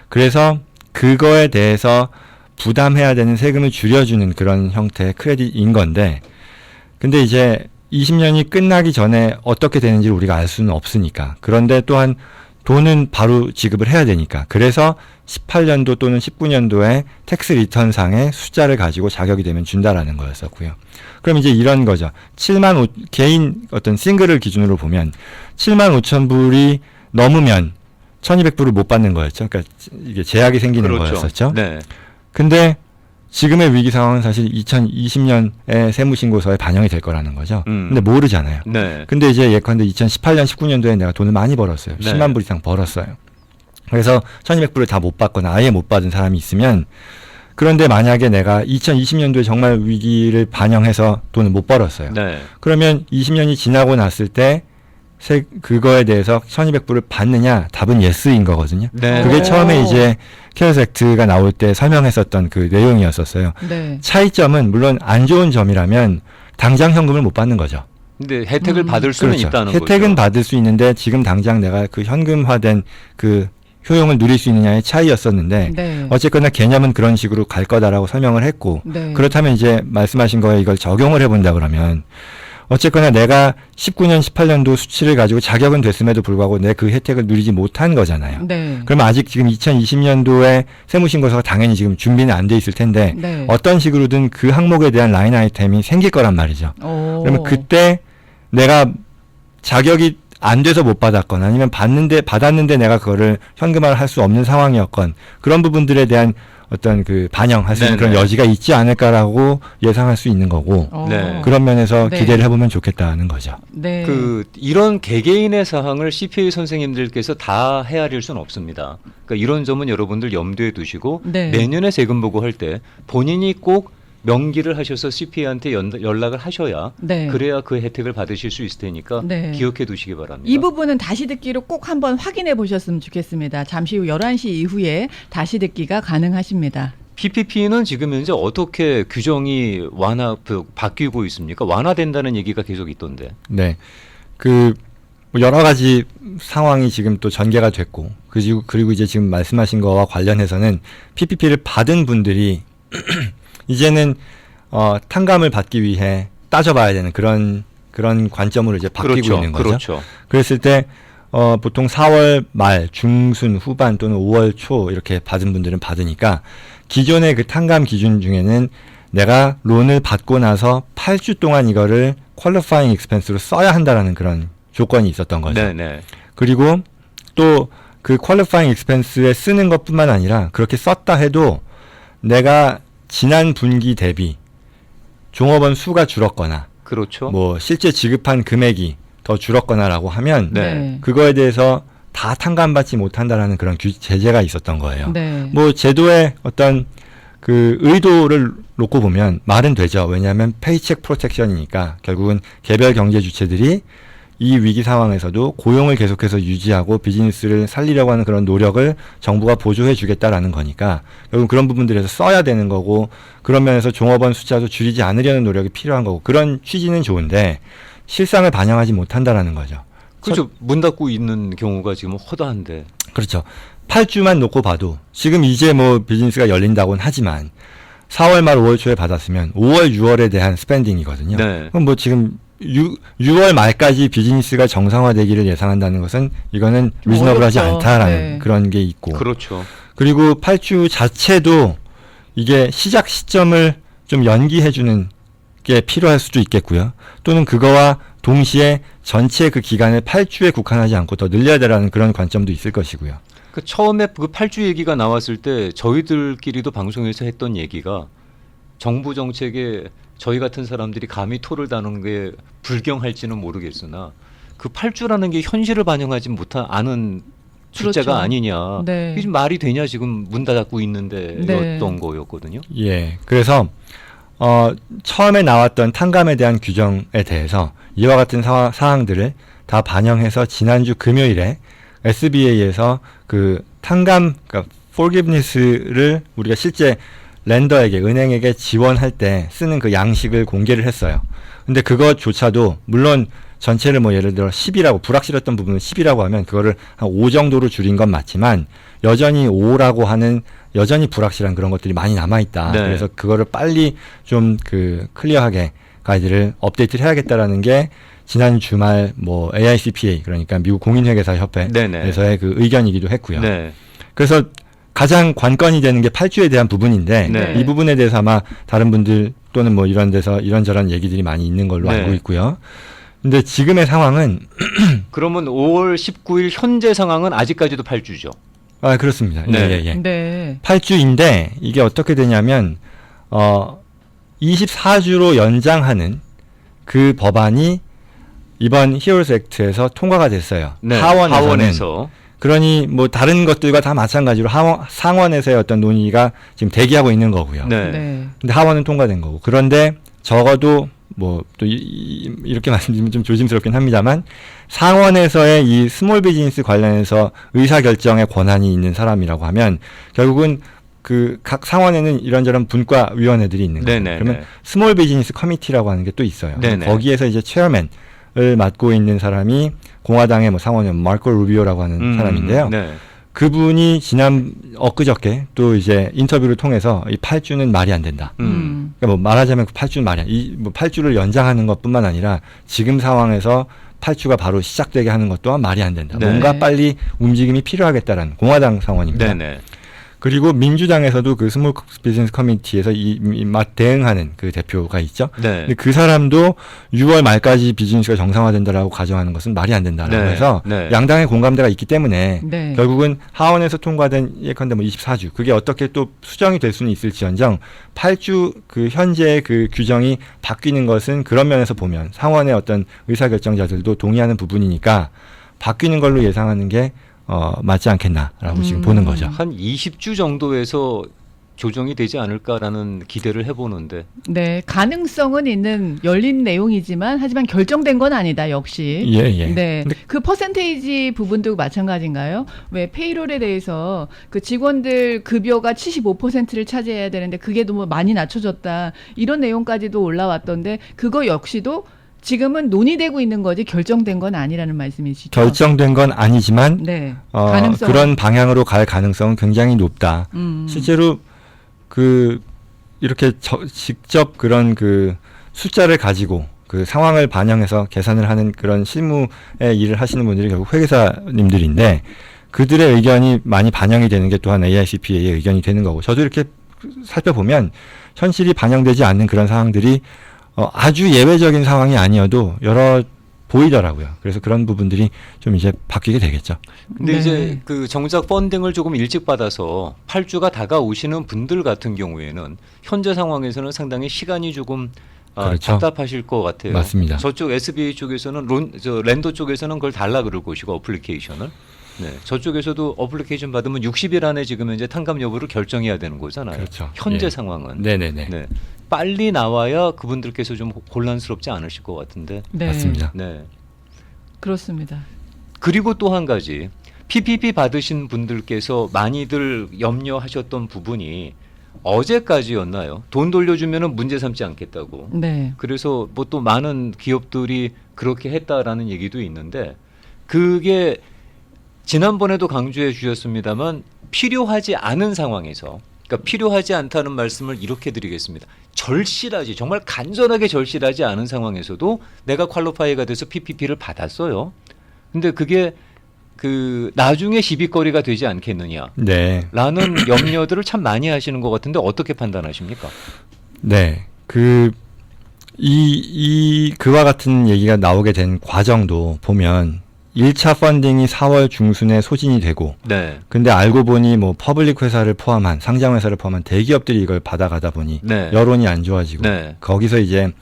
그래서 그거에 대해서 부담해야 되는 세금을 줄여주는 그런 형태의 크레딧인 건데, 근데 이제 20년이 끝나기 전에 어떻게 되는지를 우리가 알 수는 없으니까. 그런데 또한 돈은 바로 지급을 해야 되니까. 그래서 18년도 또는 19년도에 텍스 리턴상의 숫자를 가지고 자격이 되면 준다라는 거였었고요. 그럼 이제 이런 거죠. 개인 어떤 싱글을 기준으로 보면 75,000불이 넘으면 1200불을 못 받는 거였죠. 그러니까 이게 제약이 생기는 거였었죠. 네. 근데 지금의 위기 상황은 사실 2020년에 세무신고서에 반영이 될 거라는 거죠. 근데 모르잖아요. 네. 근데 이제 예컨대 2018년, 19년도에 내가 돈을 많이 벌었어요. 네. 10만 불 이상 벌었어요. 그래서 1200불을 다 못 받거나 아예 못 받은 사람이 있으면, 그런데 만약에 내가 2020년도에 정말 위기를 반영해서 돈을 못 벌었어요. 네. 그러면 20년이 지나고 났을 때 그거에 대해서 1200불을 받느냐? 답은 예스인 거거든요. 네. 그게 처음에 이제 케어스 액트가 나올 때 설명했었던 그 내용이었었어요. 네. 차이점은 물론 안 좋은 점이라면 당장 현금을 못 받는 거죠. 근데 혜택을 받을 수는 그렇죠. 있다는 혜택은 거죠. 받을 수 있는데 지금 당장 내가 그 현금화된 그 효용을 누릴 수 있느냐의 차이였었는데 네. 어쨌거나 개념은 그런 식으로 갈 거다라고 설명을 했고 네. 그렇다면 이제 말씀하신 거에 이걸 적용을 해본다 그러면 어쨌거나 내가 19년, 18년도 수치를 가지고 자격은 됐음에도 불구하고 내 그 혜택을 누리지 못한 거잖아요. 네. 그러면 아직 지금 2020년도에 세무신고서가 당연히 지금 준비는 안 돼 있을 텐데 네. 어떤 식으로든 그 항목에 대한 라인 아이템이 생길 거란 말이죠. 오. 그러면 그때 내가 자격이 안 돼서 못 받았건 아니면 받았는데 내가 그거를 현금화를 할 수 없는 상황이었건 그런 부분들에 대한 어떤 그 반영할 수 있는 네네. 그런 여지가 있지 않을까라고 예상할 수 있는 거고 네. 그런 면에서 네. 기대를 해보면 좋겠다는 거죠. 네. 이런 개개인의 사항을 CPA 선생님들께서 다 헤아릴 수는 없습니다. 그러니까 이런 점은 여러분들 염두에 두시고 네. 내년에 세금 보고할 때 본인이 꼭 명기를 하셔서 CPA한테 연락을 하셔야 네. 그래야 그 혜택을 받으실 수 있을 테니까 네. 기억해 두시기 바랍니다. 이 부분은 다시 듣기로 꼭 한번 확인해 보셨으면 좋겠습니다. 잠시 후 11시 이후에 다시 듣기가 가능하십니다. PPP는 지금 현재 어떻게 규정이 바뀌고 있습니까? 완화된다는 얘기가 계속 있던데. 네. 뭐 여러 가지 상황이 지금 또 전개가 됐고 그리고 이제 지금 말씀하신 거와 관련해서는 PPP를 받은 분들이 이제는 탕감을 받기 위해 따져봐야 되는 그런 관점으로 이제 바뀌고 그렇죠. 있는 거죠. 그렇죠. 그랬을 때 보통 4월 말, 중순, 후반 또는 5월 초 이렇게 받은 분들은 받으니까 기존의 그 탕감 기준 중에는 내가 론을 받고 나서 8주 동안 이거를 퀄리파잉 익스펜스로 써야 한다라는 그런 조건이 있었던 거죠. 네네. 그리고 또 그 퀄리파잉 익스펜스에 쓰는 것뿐만 아니라 그렇게 썼다 해도 내가 지난 분기 대비 종업원 수가 줄었거나 그렇죠. 뭐 실제 지급한 금액이 더 줄었거나라고 하면 네. 그거에 대해서 다 탕감받지 못한다라는 그런 제재가 있었던 거예요. 네. 뭐 제도의 어떤 그 의도를 놓고 보면 말은 되죠. 왜냐하면 페이첵 프로텍션이니까 결국은 개별 경제 주체들이 이 위기 상황에서도 고용을 계속해서 유지하고 비즈니스를 살리려고 하는 그런 노력을 정부가 보조해 주겠다라는 거니까 결국 그런 부분들에서 써야 되는 거고 그런 면에서 종업원 숫자도 줄이지 않으려는 노력이 필요한 거고 그런 취지는 좋은데 실상을 반영하지 못한다라는 거죠. 그렇죠. 문 닫고 있는 경우가 지금 허다한데. 그렇죠. 8주만 놓고 봐도 지금 이제 뭐 비즈니스가 열린다고는 하지만 4월 말 5월 초에 받았으면 5월 6월에 대한 스pen딩이거든요. 네. 그럼 뭐 지금 6월 말까지 비즈니스가 정상화되기를 예상한다는 것은 이거는 리즈너블하지 어렵죠. 않다라는 네. 그런 게 있고 그렇죠. 그리고 8주 자체도 이게 시작 시점을 좀 연기해 주는 게 필요할 수도 있겠고요. 또는 그거와 동시에 전체 그 기간을 8주에 국한하지 않고 더 늘려야 되라는 그런 관점도 있을 것이고요. 그 처음에 그 8주 얘기가 나왔을 때 저희들끼리도 방송에서 했던 얘기가 정부 정책에 저희 같은 사람들이 감히 토를 다는 게 불경할지는 모르겠으나 그 8주라는 게 현실을 반영하지 않은 숫자가 그렇죠. 아니냐. 네. 이게 좀 말이 되냐 지금 문 닫고 있는데 네. 였던 거였거든요. 예. 그래서 처음에 나왔던 탕감에 대한 규정에 대해서 이와 같은 사항들을 다 반영해서 지난주 금요일에 SBA에서 그 탕감, 그러니까 forgiveness를 우리가 실제 렌더에게, 은행에게 지원할 때 쓰는 그 양식을 공개를 했어요. 근데 그것조차도 물론 전체를 뭐 예를 들어 10이라고 불확실했던 부분을 10이라고 하면 그거를 한 5 정도로 줄인 건 맞지만 여전히 5라고 하는 여전히 불확실한 그런 것들이 많이 남아있다. 네. 그래서 그거를 빨리 좀 그 클리어하게 가이드를 업데이트를 해야겠다라는 게 지난 주말 뭐 AICPA 그러니까 미국 공인회계사 협회에서의 그 의견이기도 했고요. 네. 그래서 가장 관건이 되는 게 8주에 대한 부분인데 네. 이 부분에 대해서 아마 다른 분들 또는 뭐 이런 데서 이런저런 얘기들이 많이 있는 걸로 네. 알고 있고요. 근데 지금의 상황은 그러면 5월 19일 현재 상황은 아직까지도 8주죠. 아 그렇습니다. 네. 예, 예, 예. 네. 8주인데 이게 어떻게 되냐면 24주로 연장하는 그 법안이 이번 히어로스 액트에서 통과가 됐어요. 네. 하원에서는. 하원에서. 그러니 뭐 다른 것들과 다 마찬가지로 상원에서의 어떤 논의가 지금 대기하고 있는 거고요. 네. 네. 근데 하원은 통과된 거고. 그런데 적어도 뭐 또 이렇게 말씀드리면 좀 조심스럽긴 합니다만 상원에서의 이 스몰 비즈니스 관련해서 의사결정의 권한이 있는 사람이라고 하면 결국은 그 각 상원에는 이런저런 분과 위원회들이 있는 거예요. 네네. 그러면 스몰 비즈니스 커미티라고 하는 게 또 있어요. 네네. 거기에서 이제 체어맨을 맡고 있는 사람이 공화당의 뭐 상원의원 마코 루비오라고 하는 사람인데요. 네. 그분이 지난 엊그저께 또 이제 인터뷰를 통해서 이 8주는 말이 안 된다. 그러니까 뭐 말하자면 8주는 말이 뭐 8주를 연장하는 것뿐만 아니라 지금 상황에서 8주가 바로 시작되게 하는 것 또한 말이 안 된다. 네. 뭔가 빨리 움직임이 필요하겠다라는 공화당 상원입니다. 네네. 그리고 민주당에서도 그 스몰 비즈니스 커뮤니티에서 이맛 대응하는 그 대표가 있죠. 네. 근데 그 사람도 6월 말까지 비즈니스가 정상화된다라고 가정하는 것은 말이 안 된다라고 네. 해서 네. 양당의 공감대가 있기 때문에 네. 결국은 하원에서 통과된 예컨대 뭐 24주 그게 어떻게 또 수정이 될 수는 있을지언정 8주 그 현재의 그 규정이 바뀌는 것은 그런 면에서 보면 상원의 어떤 의사결정자들도 동의하는 부분이니까 바뀌는 걸로 예상하는 게 맞지 않겠나라고 지금 보는 거죠. 한 20주 정도에서 조정이 되지 않을까라는 기대를 해보는데. 네, 가능성은 있는 열린 내용이지만 하지만 결정된 건 아니다 역시. 예. 네, 그 퍼센테이지 부분도 마찬가지인가요? 왜 페이롤에 대해서 그 직원들 급여가 75%를 차지해야 되는데 그게 너무 많이 낮춰졌다 이런 내용까지도 올라왔던데 그거 역시도 지금은 논의되고 있는 거지 결정된 건 아니라는 말씀이시죠? 결정된 건 아니지만 네, 가능성 그런 방향으로 갈 가능성은 굉장히 높다. 실제로 그 이렇게 직접 그런 그 숫자를 가지고 그 상황을 반영해서 계산을 하는 그런 실무의 일을 하시는 분들이 결국 회계사님들인데 그들의 의견이 많이 반영이 되는 게 또한 AICPA의 의견이 되는 거고 저도 이렇게 살펴보면 현실이 반영되지 않는 그런 상황들이 아주 예외적인 상황이 아니어도 여러 보이더라고요. 그래서 그런 부분들이 좀 이제 바뀌게 되겠죠. 근데 네. 이제 그 정작 펀딩을 조금 일찍 받아서 8주가 다가오시는 분들 같은 경우에는 현재 상황에서는 상당히 시간이 조금 그렇죠. 답답하실 것 같아요. 맞습니다. 저쪽 SBA 쪽에서는 랜더 쪽에서는 그걸 달라 그럴 것이고 어플리케이션을. 네. 저쪽에서도 어플리케이션 받으면 60일 안에 지금 이제 탕감 여부를 결정해야 되는 거잖아요. 그렇죠. 현재 예. 상황은. 네네네. 네. 빨리 나와야 그분들께서 좀 곤란스럽지 않으실 것 같은데. 네, 맞습니다. 네. 그렇습니다. 그리고 또 한 가지 PPP 받으신 분들께서 많이들 염려하셨던 부분이 어제까지였나요? 돈 돌려주면은 문제 삼지 않겠다고. 네, 그래서 뭐 또 많은 기업들이 그렇게 했다라는 얘기도 있는데 그게 지난번에도 강조해 주셨습니다만 필요하지 않은 상황에서 그러니까 필요하지 않다는 말씀을 이렇게 드리겠습니다. 절실하지 정말 간절하게 절실하지 않은 상황에서도 내가 퀄리파이가 돼서 PPP를 받았어요. 근데 그게 그 나중에 시비거리가 되지 않겠느냐라는 네. 염려들을 참 많이 하시는 것 같은데 어떻게 판단하십니까? 네. 그와 같은 얘기가 나오게 된 과정도 보면 1차 펀딩이 4월 중순에 소진이 되고 네. 근데 알고 보니 뭐 퍼블릭 회사를 포함한 상장 회사를 포함한 대기업들이 이걸 받아가다 보니 네. 여론이 안 좋아지고 네. 거기서 이제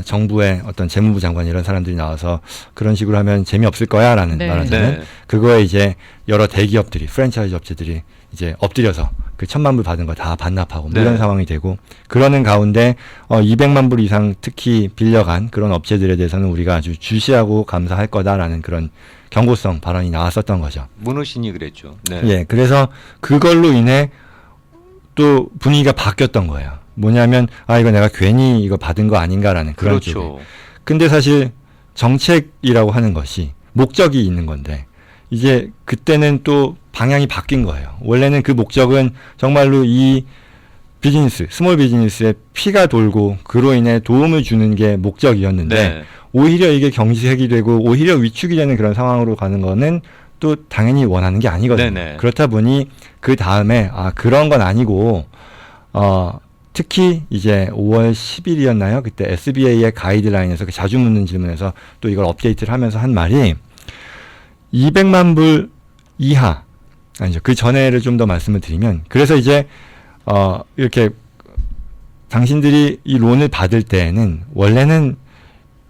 정부의 어떤 재무부 장관 이런 사람들이 나와서 그런 식으로 하면 재미없을 거야라는 네. 말하자면 네. 그거에 이제 여러 대기업들이 프랜차이즈 업체들이 이제 엎드려서 그 1,000만 불 받은 거 다 반납하고 뭐 네. 이런 상황이 되고 그러는 가운데 200만 불 이상 특히 빌려간 그런 업체들에 대해서는 우리가 아주 주시하고 감사할 거다라는 그런 경고성 발언이 나왔었던 거죠. 문호신이 그랬죠. 네. 예, 그래서 그걸로 인해 또 분위기가 바뀌었던 거예요. 뭐냐면 이거 내가 괜히 이거 받은 거 아닌가라는 그런 쪽에. 그렇죠. 근데 사실 정책이라고 하는 것이 목적이 있는 건데 이제 그때는 또 방향이 바뀐 거예요. 원래는 그 목적은 정말로 이 비즈니스, 스몰 비즈니스에 피가 돌고 그로 인해 도움을 주는 게 목적이었는데 네. 오히려 이게 경직이 되고 오히려 위축이 되는 그런 상황으로 가는 거는 또 당연히 원하는 게 아니거든요. 네네. 그렇다 보니 그 다음에 그런 건 아니고 특히 이제 5월 10일이었나요? 그때 SBA의 가이드라인에서 그 자주 묻는 질문에서 또 이걸 업데이트를 하면서 한 말이 200만 불 이하 아니죠. 그 전에를 좀 더 말씀을 드리면 그래서 이제 이렇게 당신들이 이 론을 받을 때에는 원래는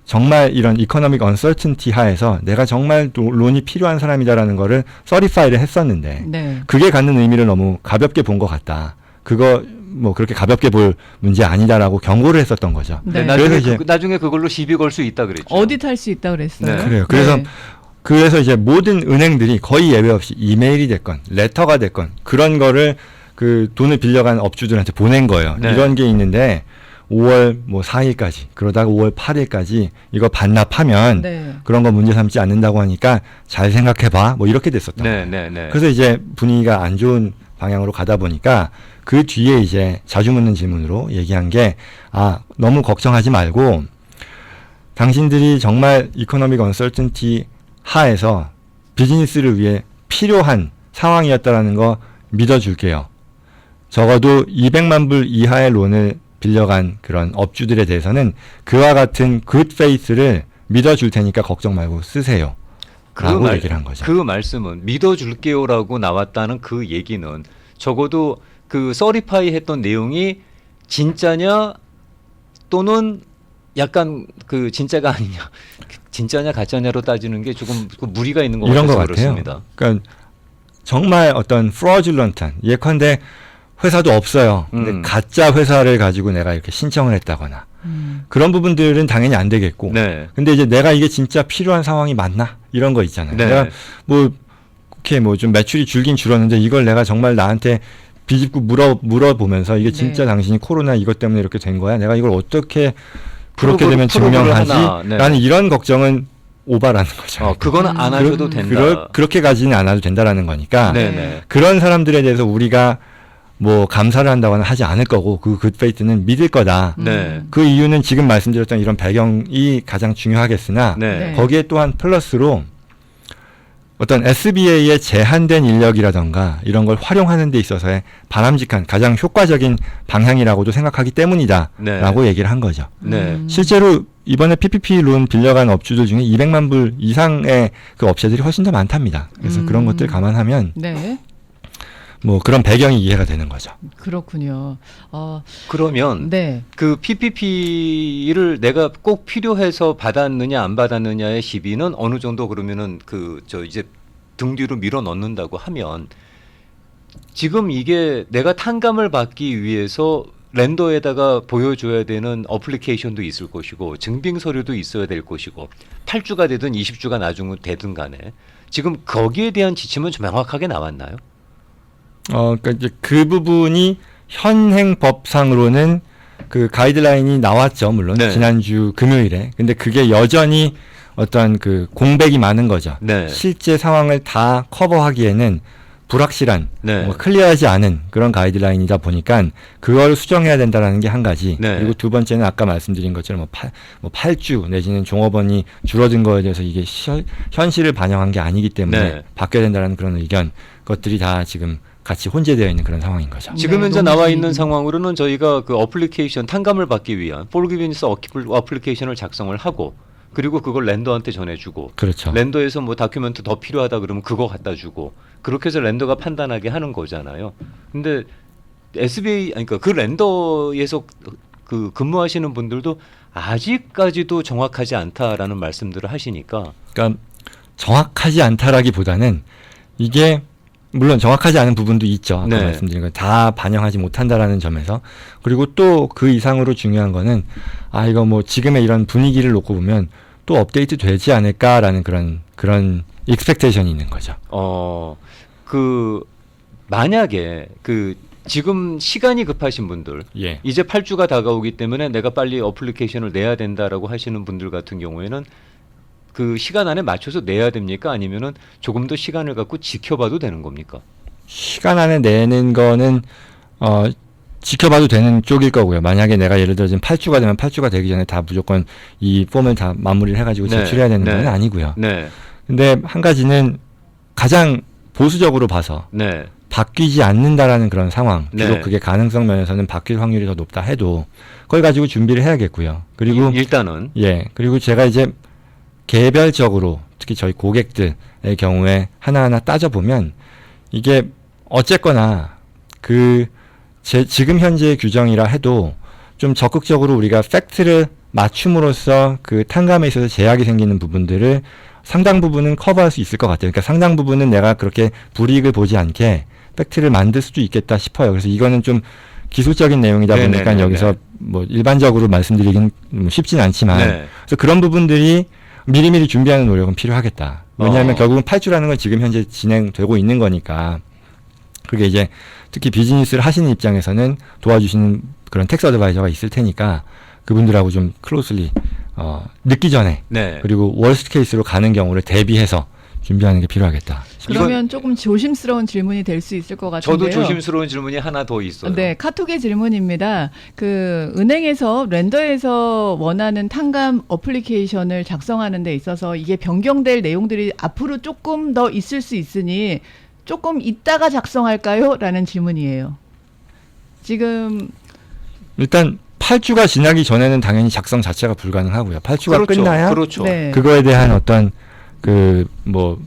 정말 이런 이코노믹 언서튼티 하에서 내가 정말 론이 필요한 사람이다라는 거를 서리파이를 했었는데 네, 그게 갖는 의미를 너무 가볍게 본 것 같다. 그거 뭐 그렇게 가볍게 볼 문제 아니다라고 경고를 했었던 거죠. 네. 나중에 그걸로 시비 걸 수 있다 그랬죠. 어디 탈 수 있다 그랬어요. 네. 그래요. 그래서 네. 그래서 이제 모든 은행들이 거의 예외 없이 이메일이 됐건 레터가 됐건 그런 거를 그 돈을 빌려간 업주들한테 보낸 거예요. 네. 이런 게 있는데 5월 뭐 4일까지 그러다가 5월 8일까지 이거 반납하면 네. 그런 거 문제 삼지 않는다고 하니까 잘 생각해봐 뭐 이렇게 됐었던 네, 거예요. 네, 네. 그래서 이제 분위기가 안 좋은 방향으로 가다 보니까 그 뒤에 이제 자주 묻는 질문으로 얘기한 게 너무 걱정하지 말고 당신들이 정말 이코노믹 언설턴티 하에서 비즈니스를 위해 필요한 상황이었다라는 거 믿어줄게요. 적어도 200만 불 이하의 론을 빌려간 그런 업주들에 대해서는 그와 같은 굿페이스를 믿어줄 테니까 걱정 말고 쓰세요. 라고 얘기를 한 거죠. 그 말씀은 믿어줄게요라고 나왔다는 그 얘기는 적어도 그 서리파이 했던 내용이 진짜냐 또는 약간 그 진짜가 아니냐, 진짜냐 가짜냐로 따지는 게 조금 무리가 있는 것 이런 것 같아서 같아요. 그렇습니다. 그러니까 정말 어떤 프로줄런트한 예컨대 회사도 없어요. 근데 가짜 회사를 가지고 내가 이렇게 신청을 했다거나 그런 부분들은 당연히 안 되겠고. 네. 근데 이제 내가 이게 진짜 필요한 상황이 맞나 이런 거 있잖아요. 네. 내가 뭐 이렇게 뭐 좀 매출이 줄긴 줄었는데 이걸 내가 정말 나한테 비집고 물어보면서 이게 진짜 네. 당신이 코로나 이것 때문에 이렇게 된 거야. 내가 이걸 어떻게 그렇게 되면 프로그램을 하나, 증명하지? 네. 라는 이런 걱정은 오바라는 거죠. 그거는 안 하셔도 된다. 그렇게 가지는 않아도 된다라는 거니까 네네. 그런 사람들에 대해서 우리가 뭐 감사를 한다거나 하지 않을 거고 그 굿페이스는 믿을 거다. 네. 그 이유는 지금 말씀드렸던 이런 배경이 가장 중요하겠으나 네. 거기에 또한 플러스로 어떤 SBA의 제한된 인력이라던가 이런 걸 활용하는 데 있어서의 바람직한 가장 효과적인 방향이라고도 생각하기 때문이다 네. 라고 얘기를 한 거죠. 네. 실제로 이번에 PPP 론 빌려간 업주들 중에 200만 불 이상의 그 업체들이 훨씬 더 많답니다. 그래서 그런 것들 감안하면 네. 뭐 그런 배경이 이해가 되는 거죠. 그렇군요. 그러면 네. 그 PPP를 내가 꼭 필요해서 받았느냐 안 받았느냐의 시비는 어느 정도 그러면은 이제 등 뒤로 밀어 넣는다고 하면 지금 이게 내가 탕감을 받기 위해서 렌더에다가 보여줘야 되는 어플리케이션도 있을 것이고 증빙 서류도 있어야 될 것이고 8주가 되든 20주가 나중에 되든 간에 지금 거기에 대한 지침은 좀 명확하게 나왔나요? 그러니까 이제 그 부분이 현행 법상으로는 그 가이드라인이 나왔죠. 물론 네. 지난주 금요일에. 근데 그게 여전히 어떤 그 공백이 많은 거죠. 네. 실제 상황을 다 커버하기에는 불확실한, 네. 클리어하지 않은 그런 가이드라인이다 보니까 그걸 수정해야 된다라는 게 한 가지. 네. 그리고 두 번째는 아까 말씀드린 것처럼 8주 내지는 종업원이 줄어든 거에 대해서 이게 현실을 반영한 게 아니기 때문에 네. 바뀌어야 된다는 그런 의견, 그것들이 다 지금 같이 혼재되어 있는 그런 상황인 거죠. 지금 네, 현재 너무 나와 있는 상황으로는 저희가 그 어플리케이션 탕감을 받기 위한 폴기빈스 어플리케이션을 작성을 하고 그리고 그걸 렌더한테 전해주고 그렇죠. 렌더에서 뭐 다큐멘트 더 필요하다 그러면 그거 갖다 주고 그렇게 해서 렌더가 판단하게 하는 거잖아요. 근데 SBA 그러니까 그 렌더에서 그 근무하시는 분들도 아직까지도 정확하지 않다라는 말씀들을 하시니까 그러니까 정확하지 않다라기보다는 이게 물론 정확하지 않은 부분도 있죠. 아까 네. 말씀드린 거 다 반영하지 못한다라는 점에서. 그리고 또 그 이상으로 중요한 거는 이거 뭐 지금의 이런 분위기를 놓고 보면 또 업데이트 되지 않을까라는 그런 익스펙테이션이 있는 거죠. 만약에 지금 시간이 급하신 분들 예. 이제 8주가 다가오기 때문에 내가 빨리 어플리케이션을 내야 된다라고 하시는 분들 같은 경우에는 그 시간 안에 맞춰서 내야 됩니까? 아니면은 조금 더 시간을 갖고 지켜봐도 되는 겁니까? 시간 안에 내는 거는 지켜봐도 되는 쪽일 거고요. 만약에 내가 예를 들어 지금 8주가 되면 8주가 되기 전에 다 무조건 이 폼을 다 마무리를 해가지고 네. 제출해야 되는 네. 건 아니고요. 네, 근데 한 가지는 가장 보수적으로 봐서 네, 바뀌지 않는다라는 그런 상황, 비록 네. 그게 가능성 면에서는 바뀔 확률이 더 높다 해도 그걸 가지고 준비를 해야겠고요. 그리고 일단은 그리고 제가 이제 개별적으로 특히 저희 고객들의 경우에 하나하나 따져보면 이게 어쨌거나 지금 현재의 규정이라 해도 좀 적극적으로 우리가 팩트를 맞춤으로써 그 탕감에 있어서 제약이 생기는 부분들을 상당 부분은 커버할 수 있을 것 같아요. 그러니까 상당 부분은 내가 그렇게 불이익을 보지 않게 팩트를 만들 수도 있겠다 싶어요. 그래서 이거는 좀 기술적인 내용이다 보니까 네네네네. 여기서 뭐 일반적으로 말씀드리긴 쉽진 않지만 네. 그래서 그런 부분들이 미리미리 준비하는 노력은 필요하겠다. 왜냐하면 결국은 8주라는 건 지금 현재 진행되고 있는 거니까 그게 이제 특히 비즈니스를 하시는 입장에서는 도와주시는 그런 텍스 어드바이저가 있을 테니까 그분들하고 좀 클로슬리 늦기 전에 네. 그리고 월스트 케이스로 가는 경우를 대비해서 준비하는 게 필요하겠다. 그러면 조금 조심스러운 질문이 될 수 있을 것 같은데요. 저도 조심스러운 질문이 하나 더 있어요. 네, 카톡의 질문입니다. 그 은행에서 렌더에서 원하는 탕감 어플리케이션을 작성하는 데 있어서 이게 변경될 내용들이 앞으로 조금 더 있을 수 있으니 조금 이따가 작성할까요? 라는 질문이에요. 지금 일단 8주가 지나기 전에는 당연히 작성 자체가 불가능하고요. 8주가 그렇죠. 끝나야 그렇죠. 네. 그거에 대한 어떤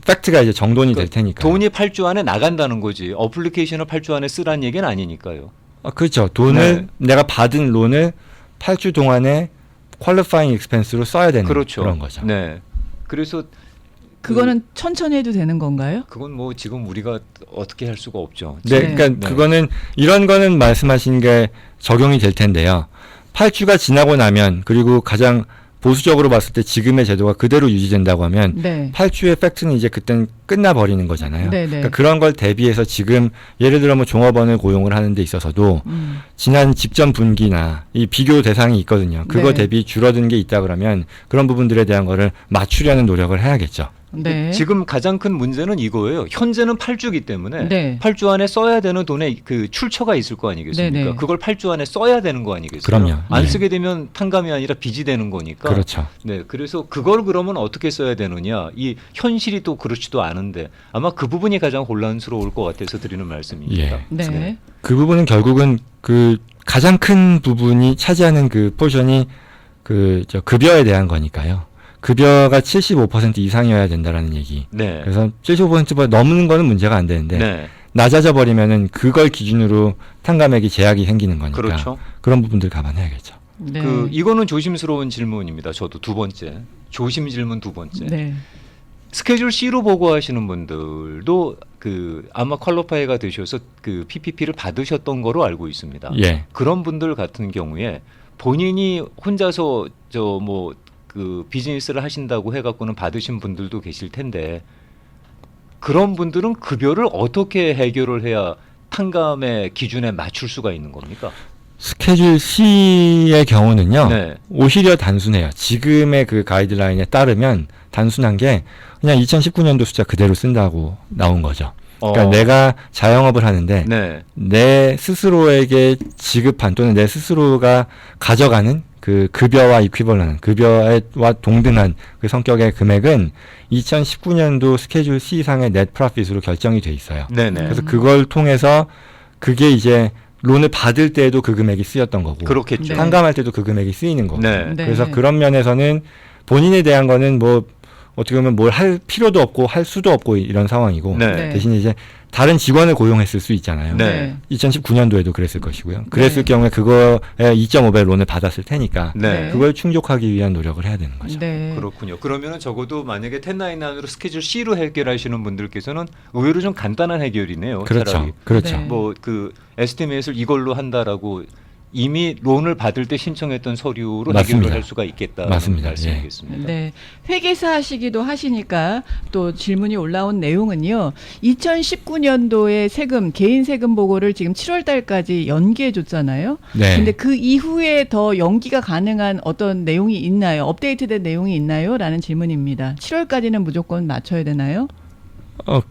팩트가 이제 정돈이 될 테니까. 돈이 8주 안에 나간다는 거지. 어플리케이션을 8주 안에 쓰라는 얘기는 아니니까요. 그렇죠. 돈을 내가 받은 론을 8주 동안에 퀄리파잉 익스펜스로 써야 되는 그렇죠. 그런 거죠. 네. 그래서 그거는 천천히 해도 되는 건가요? 그건 뭐 지금 우리가 어떻게 할 수가 없죠. 네, 네. 그러니까 네. 그거는 이런 거는 말씀하신 게 적용이 될 텐데요. 8주가 지나고 나면 그리고 가장 보수적으로 봤을 때 지금의 제도가 그대로 유지된다고 하면 네. 8주의 팩트는 이제 그때는 끝나버리는 거잖아요. 네네. 그러니까 그런 걸 대비해서 지금 예를 들어 뭐 종업원을 고용을 하는 데 있어서도 지난 직전 분기나 이 비교 대상이 있거든요. 그거 네. 대비 줄어든 게 있다 그러면 그런 부분들에 대한 거를 맞추려는 노력을 해야겠죠. 네. 지금 가장 큰 문제는 이거예요. 현재는 8주기 때문에 네. 8주 안에 써야 되는 돈에 그 출처가 있을 거 아니겠습니까? 네네. 그걸 8주 안에 써야 되는 거 아니겠어요? 그럼요. 안 네. 쓰게 되면 탕감이 아니라 빚이 되는 거니까. 그렇죠. 네, 그래서 그걸 그러면 어떻게 써야 되느냐? 이 현실이 또 그렇지도 않은데 아마 그 부분이 가장 혼란스러울 것 같아서 드리는 말씀입니다. 예. 네. 그 부분은 결국은 그 가장 큰 부분이 차지하는 그 포션이 급여에 대한 거니까요. 급여가 75% 이상이어야 된다라는 얘기. 네. 그래서 75%보다 넘는 거는 문제가 안 되는데 네. 낮아져 버리면은 그걸 기준으로 탕감액이 제약이 생기는 거니까 그렇죠. 그런 부분들 감안해야겠죠. 네. 이거는 조심스러운 질문입니다. 저도 두 번째. 조심 질문 두 번째. 네. 스케줄 C로 보고하시는 분들도 아마 퀄리파이가 되셔서 그 PPP를 받으셨던 거로 알고 있습니다. 예. 그런 분들 같은 경우에 본인이 혼자서 비즈니스를 하신다고 해갖고는 받으신 분들도 계실 텐데 그런 분들은 급여를 어떻게 해결을 해야 탕감의 기준에 맞출 수가 있는 겁니까? 스케줄 C의 경우는요. 네. 오히려 단순해요. 지금의 그 가이드라인에 따르면 단순한 게 그냥 2019년도 숫자 그대로 쓴다고 나온 거죠. 그러니까 내가 자영업을 하는데 네. 내 스스로에게 지급한 또는 내 스스로가 가져가는 그 급여와 이퀴벌런한 급여와 동등한 그 성격의 금액은 2019년도 스케줄 C상의 넷 프로핏으로 결정이 돼 있어요. 네네. 그래서 그걸 통해서 그게 이제 론을 받을 때에도 그 금액이 쓰였던 거고 그렇겠죠. 네. 탕감할 때도 그 금액이 쓰이는 거고 네. 네. 그래서 그런 면에서는 본인에 대한 거는 뭐 어떻게 보면 뭘 할 필요도 없고 할 수도 없고 이런 상황이고 네. 네. 대신 이제 다른 직원을 고용했을 수 있잖아요. 네. 2019년도에도 그랬을 것이고요. 그랬을 네. 경우에 그거에 2.5배 론을 받았을 테니까 네. 그걸 충족하기 위한 노력을 해야 되는 거죠. 네. 그렇군요. 그러면은 적어도 만약에 1099으로 스케줄 C로 해결하시는 분들께서는 의외로 좀 간단한 해결이네요. 그렇죠. 차라리. 그렇죠. 네. 뭐 에스티메이트를 이걸로 한다라고 이미 론을 받을 때 신청했던 서류로 맞습니다. 해결을 할 수가 있겠다는 맞습니다. 말씀이겠습니다. 네. 회계사 하시기도 하시니까 또 질문이 올라온 내용은요. 2019년도에 세금, 개인 세금 보고를 지금 7월 달까지 연기해 줬잖아요. 네. 근데 그 이후에 더 연기가 가능한 어떤 내용이 있나요? 업데이트된 내용이 있나요? 라는 질문입니다. 7월까지는 무조건 맞춰야 되나요?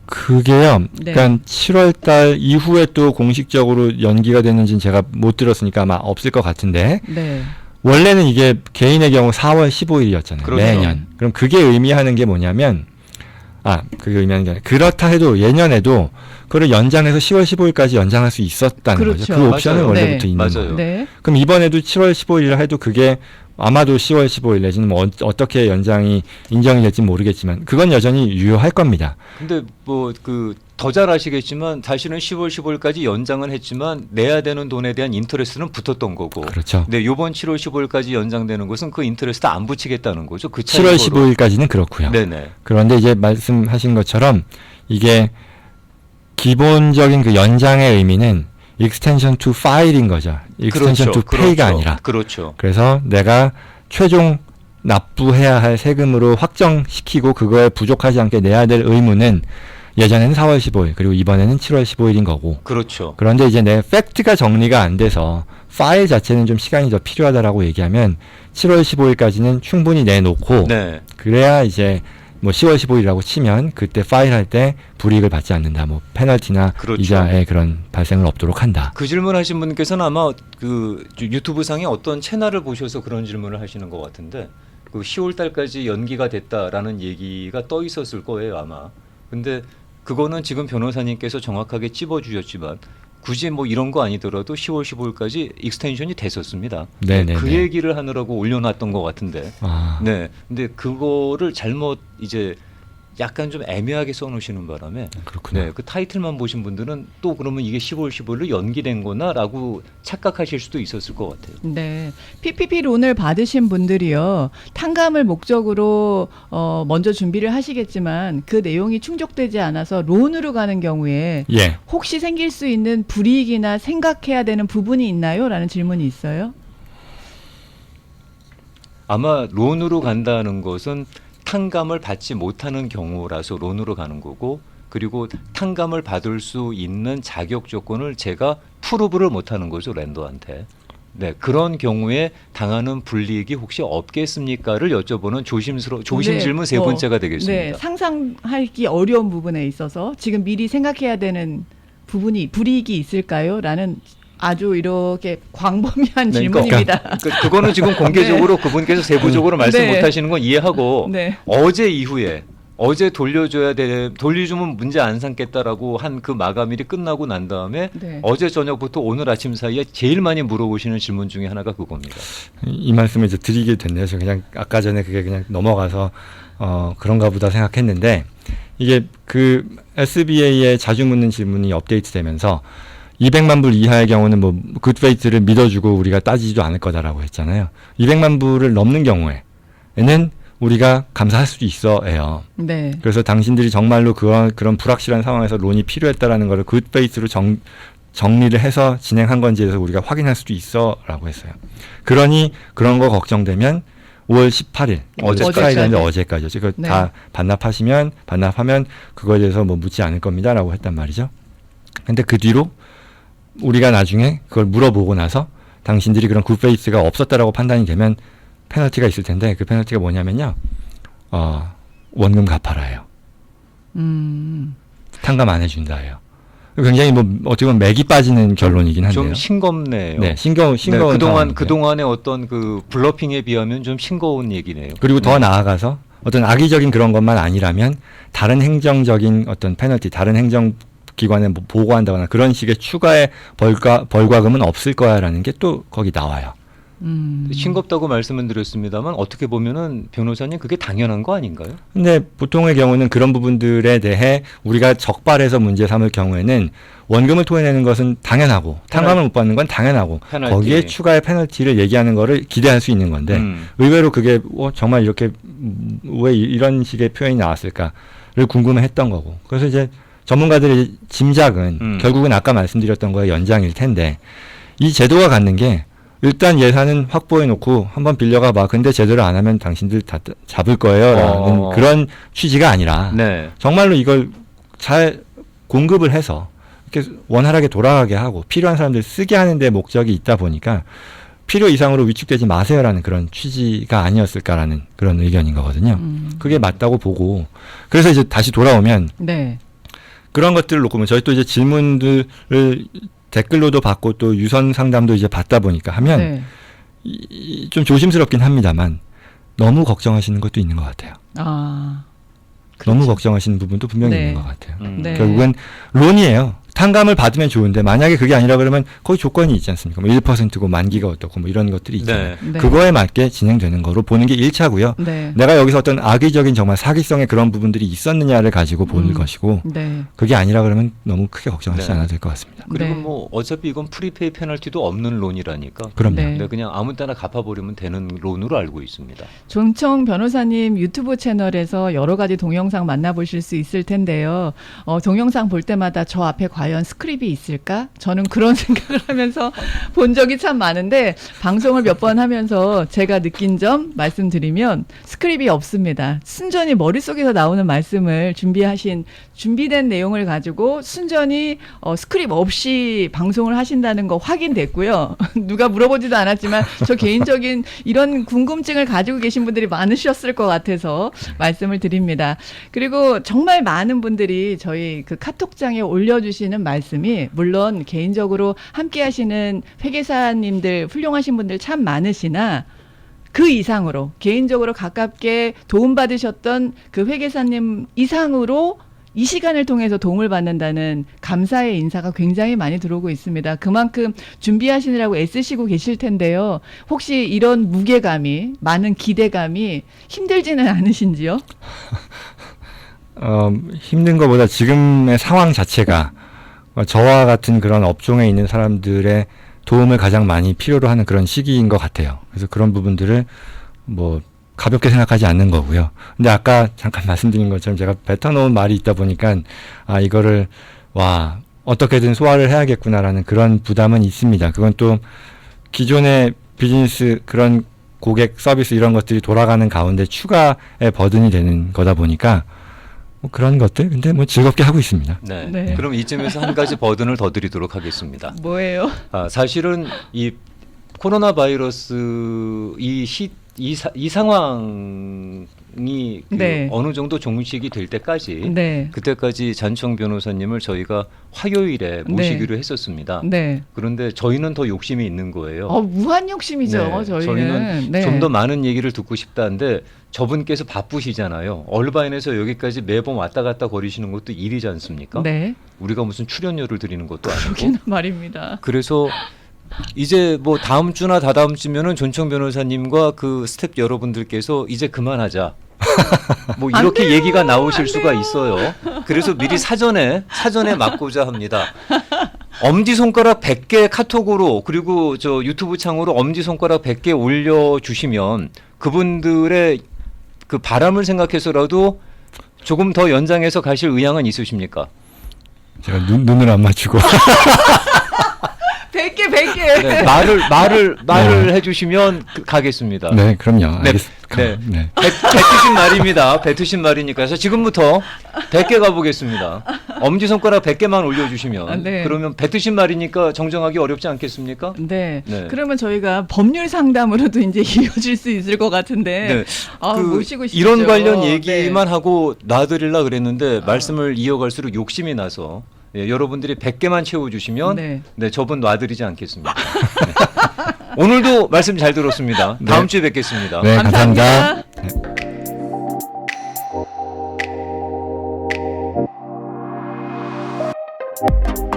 그게요. 네. 그러니까 7월 달 이후에 또 공식적으로 연기가 됐는지는 제가 못 들었으니까 아마 없을 것 같은데 네. 원래는 이게 개인의 경우 4월 15일이었잖아요. 그렇죠. 매년. 그럼 그게 의미하는 게 뭐냐면 그게 의미하는 게 아니라 그렇다 해도 예년에도 그걸 연장해서 10월 15일까지 연장할 수 있었다는 그렇죠. 거죠. 그 옵션은 맞아요. 원래부터 네. 있는 맞아요. 거예요. 네. 그럼 이번에도 7월 15일이라 해도 그게 아마도 10월 15일 내지는 뭐 어떻게 연장이 인정이 될지 모르겠지만 그건 여전히 유효할 겁니다. 근데 더 잘 아시겠지만 사실은 10월 15일까지 연장은 했지만 내야 되는 돈에 대한 인터레스트는 붙었던 거고. 그렇죠. 근데 이번 7월 15일까지 연장되는 것은 그 인터레스트 안 붙이겠다는 거죠. 그 7월 차이로. 15일까지는 그렇고요. 네네. 그런데 이제 말씀하신 것처럼 이게 기본적인 그 연장의 의미는 extension to file인 거죠. extension to pay가 아니라. 그렇죠. 그래서 내가 최종 납부해야 할 세금으로 확정시키고 그거에 부족하지 않게 내야 될 의무는 예전에는 4월 15일 그리고 이번에는 7월 15일인 거고. 그렇죠. 그런데 이제 내 팩트가 정리가 안 돼서 파일 자체는 좀 시간이 더 필요하다라고 얘기하면 7월 15일까지는 충분히 내놓고 네. 그래야 이제 뭐 10월 15일이라고 치면 그때 파일 할 때 불이익을 받지 않는다. 뭐 페널티나 그렇죠. 이자의 그런 발생을 없도록 한다. 그 질문하신 분께서는 아마 그 유튜브 상의 어떤 채널을 보셔서 그런 질문을 하시는 것 같은데 그 10월 달까지 연기가 됐다라는 얘기가 떠 있었을 거예요 아마. 근데 그거는 지금 변호사님께서 정확하게 찝어주셨지만 굳이 뭐 이런 거 아니더라도 10월 15일까지 익스텐션이 됐었습니다. 네네. 그 얘기를 하느라고 올려놨던 것 같은데. 아, 네. 근데 그거를 잘못 이제 약간 좀 애매하게 써놓으시는 바람에 그렇구나. 네, 그 타이틀만 보신 분들은 또 그러면 이게 10월 15일로 연기된 거나라고 착각하실 수도 있었을 것 같아요. 네. PPP 론을 받으신 분들이요. 탕감을 목적으로 먼저 준비를 하시겠지만 그 내용이 충족되지 않아서 론으로 가는 경우에 예. 혹시 생길 수 있는 불이익이나 생각해야 되는 부분이 있나요? 라는 질문이 있어요. 아마 론으로 간다는 것은 탕감을 받지 못하는 경우라서 론으로 가는 거고 그리고 탕감을 받을 수 있는 자격 조건을 제가 프루브를 못하는 거죠 랜더한테. 네 그런 경우에 당하는 불이익이 혹시 없겠습니까를 여쭤보는 조심 네, 질문 세 번째가 되겠습니다. 네, 상상하기 어려운 부분에 있어서 지금 미리 생각해야 되는 부분이 불이익이 있을까요? 라는 아주 이렇게 광범위한 네, 질문입니다. 그거는 지금 공개적으로 그분께서 세부적으로 말씀 네. 못하시는 건 이해하고 네. 어제 이후에 어제 돌려주면 문제 안 삼겠다라고 한 그 마감일이 끝나고 난 다음에 네. 어제 저녁부터 오늘 아침 사이에 제일 많이 물어보시는 질문 중에 하나가 그겁니다. 이 말씀을 이제 드리게 됐네요. 저 그냥 아까 전에 그게 그냥 넘어가서 그런가 보다 생각했는데 이게 그 SBA에 자주 묻는 질문이 업데이트되면서 200만 불 이하의 경우는 뭐 굿페이스를 믿어주고 우리가 따지지도 않을 거다라고 했잖아요. 200만 불을 넘는 경우에는 우리가 감사할 수도 있어요. 네. 그래서 당신들이 정말로 그런 불확실한 상황에서 론이 필요했다라는 거를 굿페이스로 정리를 해서 진행한 건지에 대해서 우리가 확인할 수도 있어라고 했어요. 그러니 그런 거 걱정되면 5월 18일 어제까지죠. 그거 네. 다 반납하면 그거에 대해서 뭐 묻지 않을 겁니다라고 했단 말이죠. 근데 그 뒤로 우리가 나중에 그걸 물어보고 나서 당신들이 그런 굿페이스가 없었다라고 판단이 되면 페널티가 있을 텐데 그 페널티가 뭐냐면요. 원금 갚아라예요. 탕감 안 해준다예요. 굉장히 뭐 어떻게 보면 맥이 빠지는 결론이긴 한데요. 좀 싱겁네요. 네, 싱거운 그동안의 어떤 그 블러핑에 비하면 좀 싱거운 얘기네요. 그리고 더 나아가서 어떤 악의적인 그런 것만 아니라면 다른 행정적인 어떤 페널티, 다른 행정 기관에 뭐 보고한다거나 그런 식의 추가의 벌과금은 없을 거야라는 게 또 거기 나와요. 싱겁다고 말씀을 드렸습니다만 어떻게 보면은 변호사님 그게 당연한 거 아닌가요? 근데 보통의 경우는 그런 부분들에 대해 우리가 적발해서 문제 삼을 경우에는 원금을 토해내는 것은 당연하고 탕감을 못 받는 건 당연하고 페널티. 거기에 추가의 페널티를 얘기하는 거를 기대할 수 있는 건데 의외로 그게 정말 이렇게 왜 이런 식의 표현이 나왔을까를 궁금해했던 거고 그래서 이제 전문가들의 짐작은 결국은 아까 말씀드렸던 거의 연장일 텐데 이 제도가 갖는 게 일단 예산은 확보해 놓고 한번 빌려가 봐. 근데 제대로 안 하면 당신들 다 잡을 거예요. 라는 그런 취지가 아니라 네. 정말로 이걸 잘 공급을 해서 이렇게 원활하게 돌아가게 하고 필요한 사람들 쓰게 하는 데 목적이 있다 보니까 필요 이상으로 위축되지 마세요라는 그런 취지가 아니었을까라는 그런 의견인 거거든요. 그게 맞다고 보고 그래서 이제 다시 돌아오면 네. 그런 것들을 놓고 보면 저희 또 이제 질문들을 댓글로도 받고 또 유선 상담도 이제 받다 보니까 하면 네. 좀 조심스럽긴 합니다만 너무 걱정하시는 것도 있는 것 같아요. 아. 너무 걱정하시는 부분도 분명히 네. 있는 것 같아요. 네. 결국은 론이에요. 탕감을 받으면 좋은데 만약에 그게 아니라 그러면 거기 조건이 있지 않습니까? 뭐 1%고 만기가 어떻고 뭐 이런 것들이 있잖아요. 네. 그거에 맞게 진행되는 거로 보는 게 1차고요. 네. 내가 여기서 어떤 악의적인 정말 사기성의 그런 부분들이 있었느냐를 가지고 보는 것이고 네. 그게 아니라 그러면 너무 크게 걱정하지 네. 않아도 될 것 같습니다. 그리고 네. 뭐 어차피 이건 프리페이 페널티도 없는 론이라니까. 그럼요. 네. 네, 그냥 아무 때나 갚아버리면 되는 론으로 알고 있습니다. 종청 변호사님 유튜브 채널에서 여러 가지 동영상 만나보실 수 있을 텐데요. 동영상 볼 때마다 저 앞에 과연 스크립이 있을까? 저는 그런 생각을 하면서 본 적이 참 많은데 방송을 몇 번 하면서 제가 느낀 점 말씀드리면 스크립이 없습니다. 순전히 머릿속에서 나오는 말씀을 준비된 내용을 가지고 순전히 스크립 없이 방송을 하신다는 거 확인됐고요. 누가 물어보지도 않았지만 저 개인적인 이런 궁금증을 가지고 계신 분들이 많으셨을 것 같아서 말씀을 드립니다. 그리고 정말 많은 분들이 저희 그 카톡장에 올려주시는 말씀이 물론 개인적으로 함께 하시는 회계사님들 훌륭하신 분들 참 많으시나 그 이상으로 개인적으로 가깝게 도움받으셨던 그 회계사님 이상으로 이 시간을 통해서 도움을 받는다는 감사의 인사가 굉장히 많이 들어오고 있습니다. 그만큼 준비하시느라고 애쓰시고 계실 텐데요. 혹시 이런 무게감이, 많은 기대감이 힘들지는 않으신지요? 힘든 것보다 지금의 상황 자체가 저와 같은 그런 업종에 있는 사람들의 도움을 가장 많이 필요로 하는 그런 시기인 것 같아요. 그래서 그런 부분들을 뭐 가볍게 생각하지 않는 거고요. 근데 아까 잠깐 말씀드린 것처럼 제가 뱉어놓은 말이 있다 보니까 이거를 어떻게든 소화를 해야겠구나라는 그런 부담은 있습니다. 그건 또 기존의 비즈니스 그런 고객 서비스 이런 것들이 돌아가는 가운데 추가의 버든이 되는 거다 보니까 뭐 그런 것들 근데 뭐 즐겁게 하고 있습니다. 네. 네. 그럼 이쯤에서 한 가지 버든을 더 드리도록 하겠습니다. 뭐예요? 사실은 이 코로나 바이러스 이 상황이 그 네. 어느 정도 종식이 될 때까지 네. 그때까지 잔청 변호사님을 저희가 화요일에 모시기로 했었습니다. 네. 그런데 저희는 더 욕심이 있는 거예요. 무한 욕심이죠. 네, 저희는 네. 좀 더 많은 얘기를 듣고 싶다는데 저분께서 바쁘시잖아요. 얼바인에서 여기까지 매번 왔다 갔다 거리시는 것도 일이지 않습니까? 네. 우리가 무슨 출연료를 드리는 것도 아니고. 그러기는 말입니다. 그래서 이제 뭐 다음 주나 다다음 주면은 존청 변호사님과 그 스텝 여러분들께서 이제 그만하자. 뭐 이렇게 얘기가 나오실 수가 있어요. 그래서 미리 사전에 막고자 합니다. 엄지손가락 100개 카톡으로 그리고 저 유튜브 창으로 엄지손가락 100개 올려주시면 그분들의 그 바람을 생각해서라도 조금 더 연장해서 가실 의향은 있으십니까? 제가 눈을 안 맞추고 100개. 네, 말을 해주시면 가겠습니다. 네, 그럼요. 네, 네. 뱉으신 말입니다. 뱉으신 말이니까. 그래서 지금부터 100개 가보겠습니다. 엄지손가락 100개만 올려주시면. 네. 그러면 뱉으신 말이니까 정정하기 어렵지 않겠습니까? 네. 네. 그러면 저희가 법률 상담으로도 이제 이어질 수 있을 것 같은데. 네. 모시고 싶죠. 이런 관련 얘기만 네. 하고 놔드리려고 그랬는데 말씀을 이어갈수록 욕심이 나서 여러분들이 100개만 채워주시면 네. 저분 놔드리지 않겠습니다. 네. 오늘도 말씀 잘 들었습니다. 다음 네. 주에 뵙겠습니다. 네, 감사합니다. 감사합니다.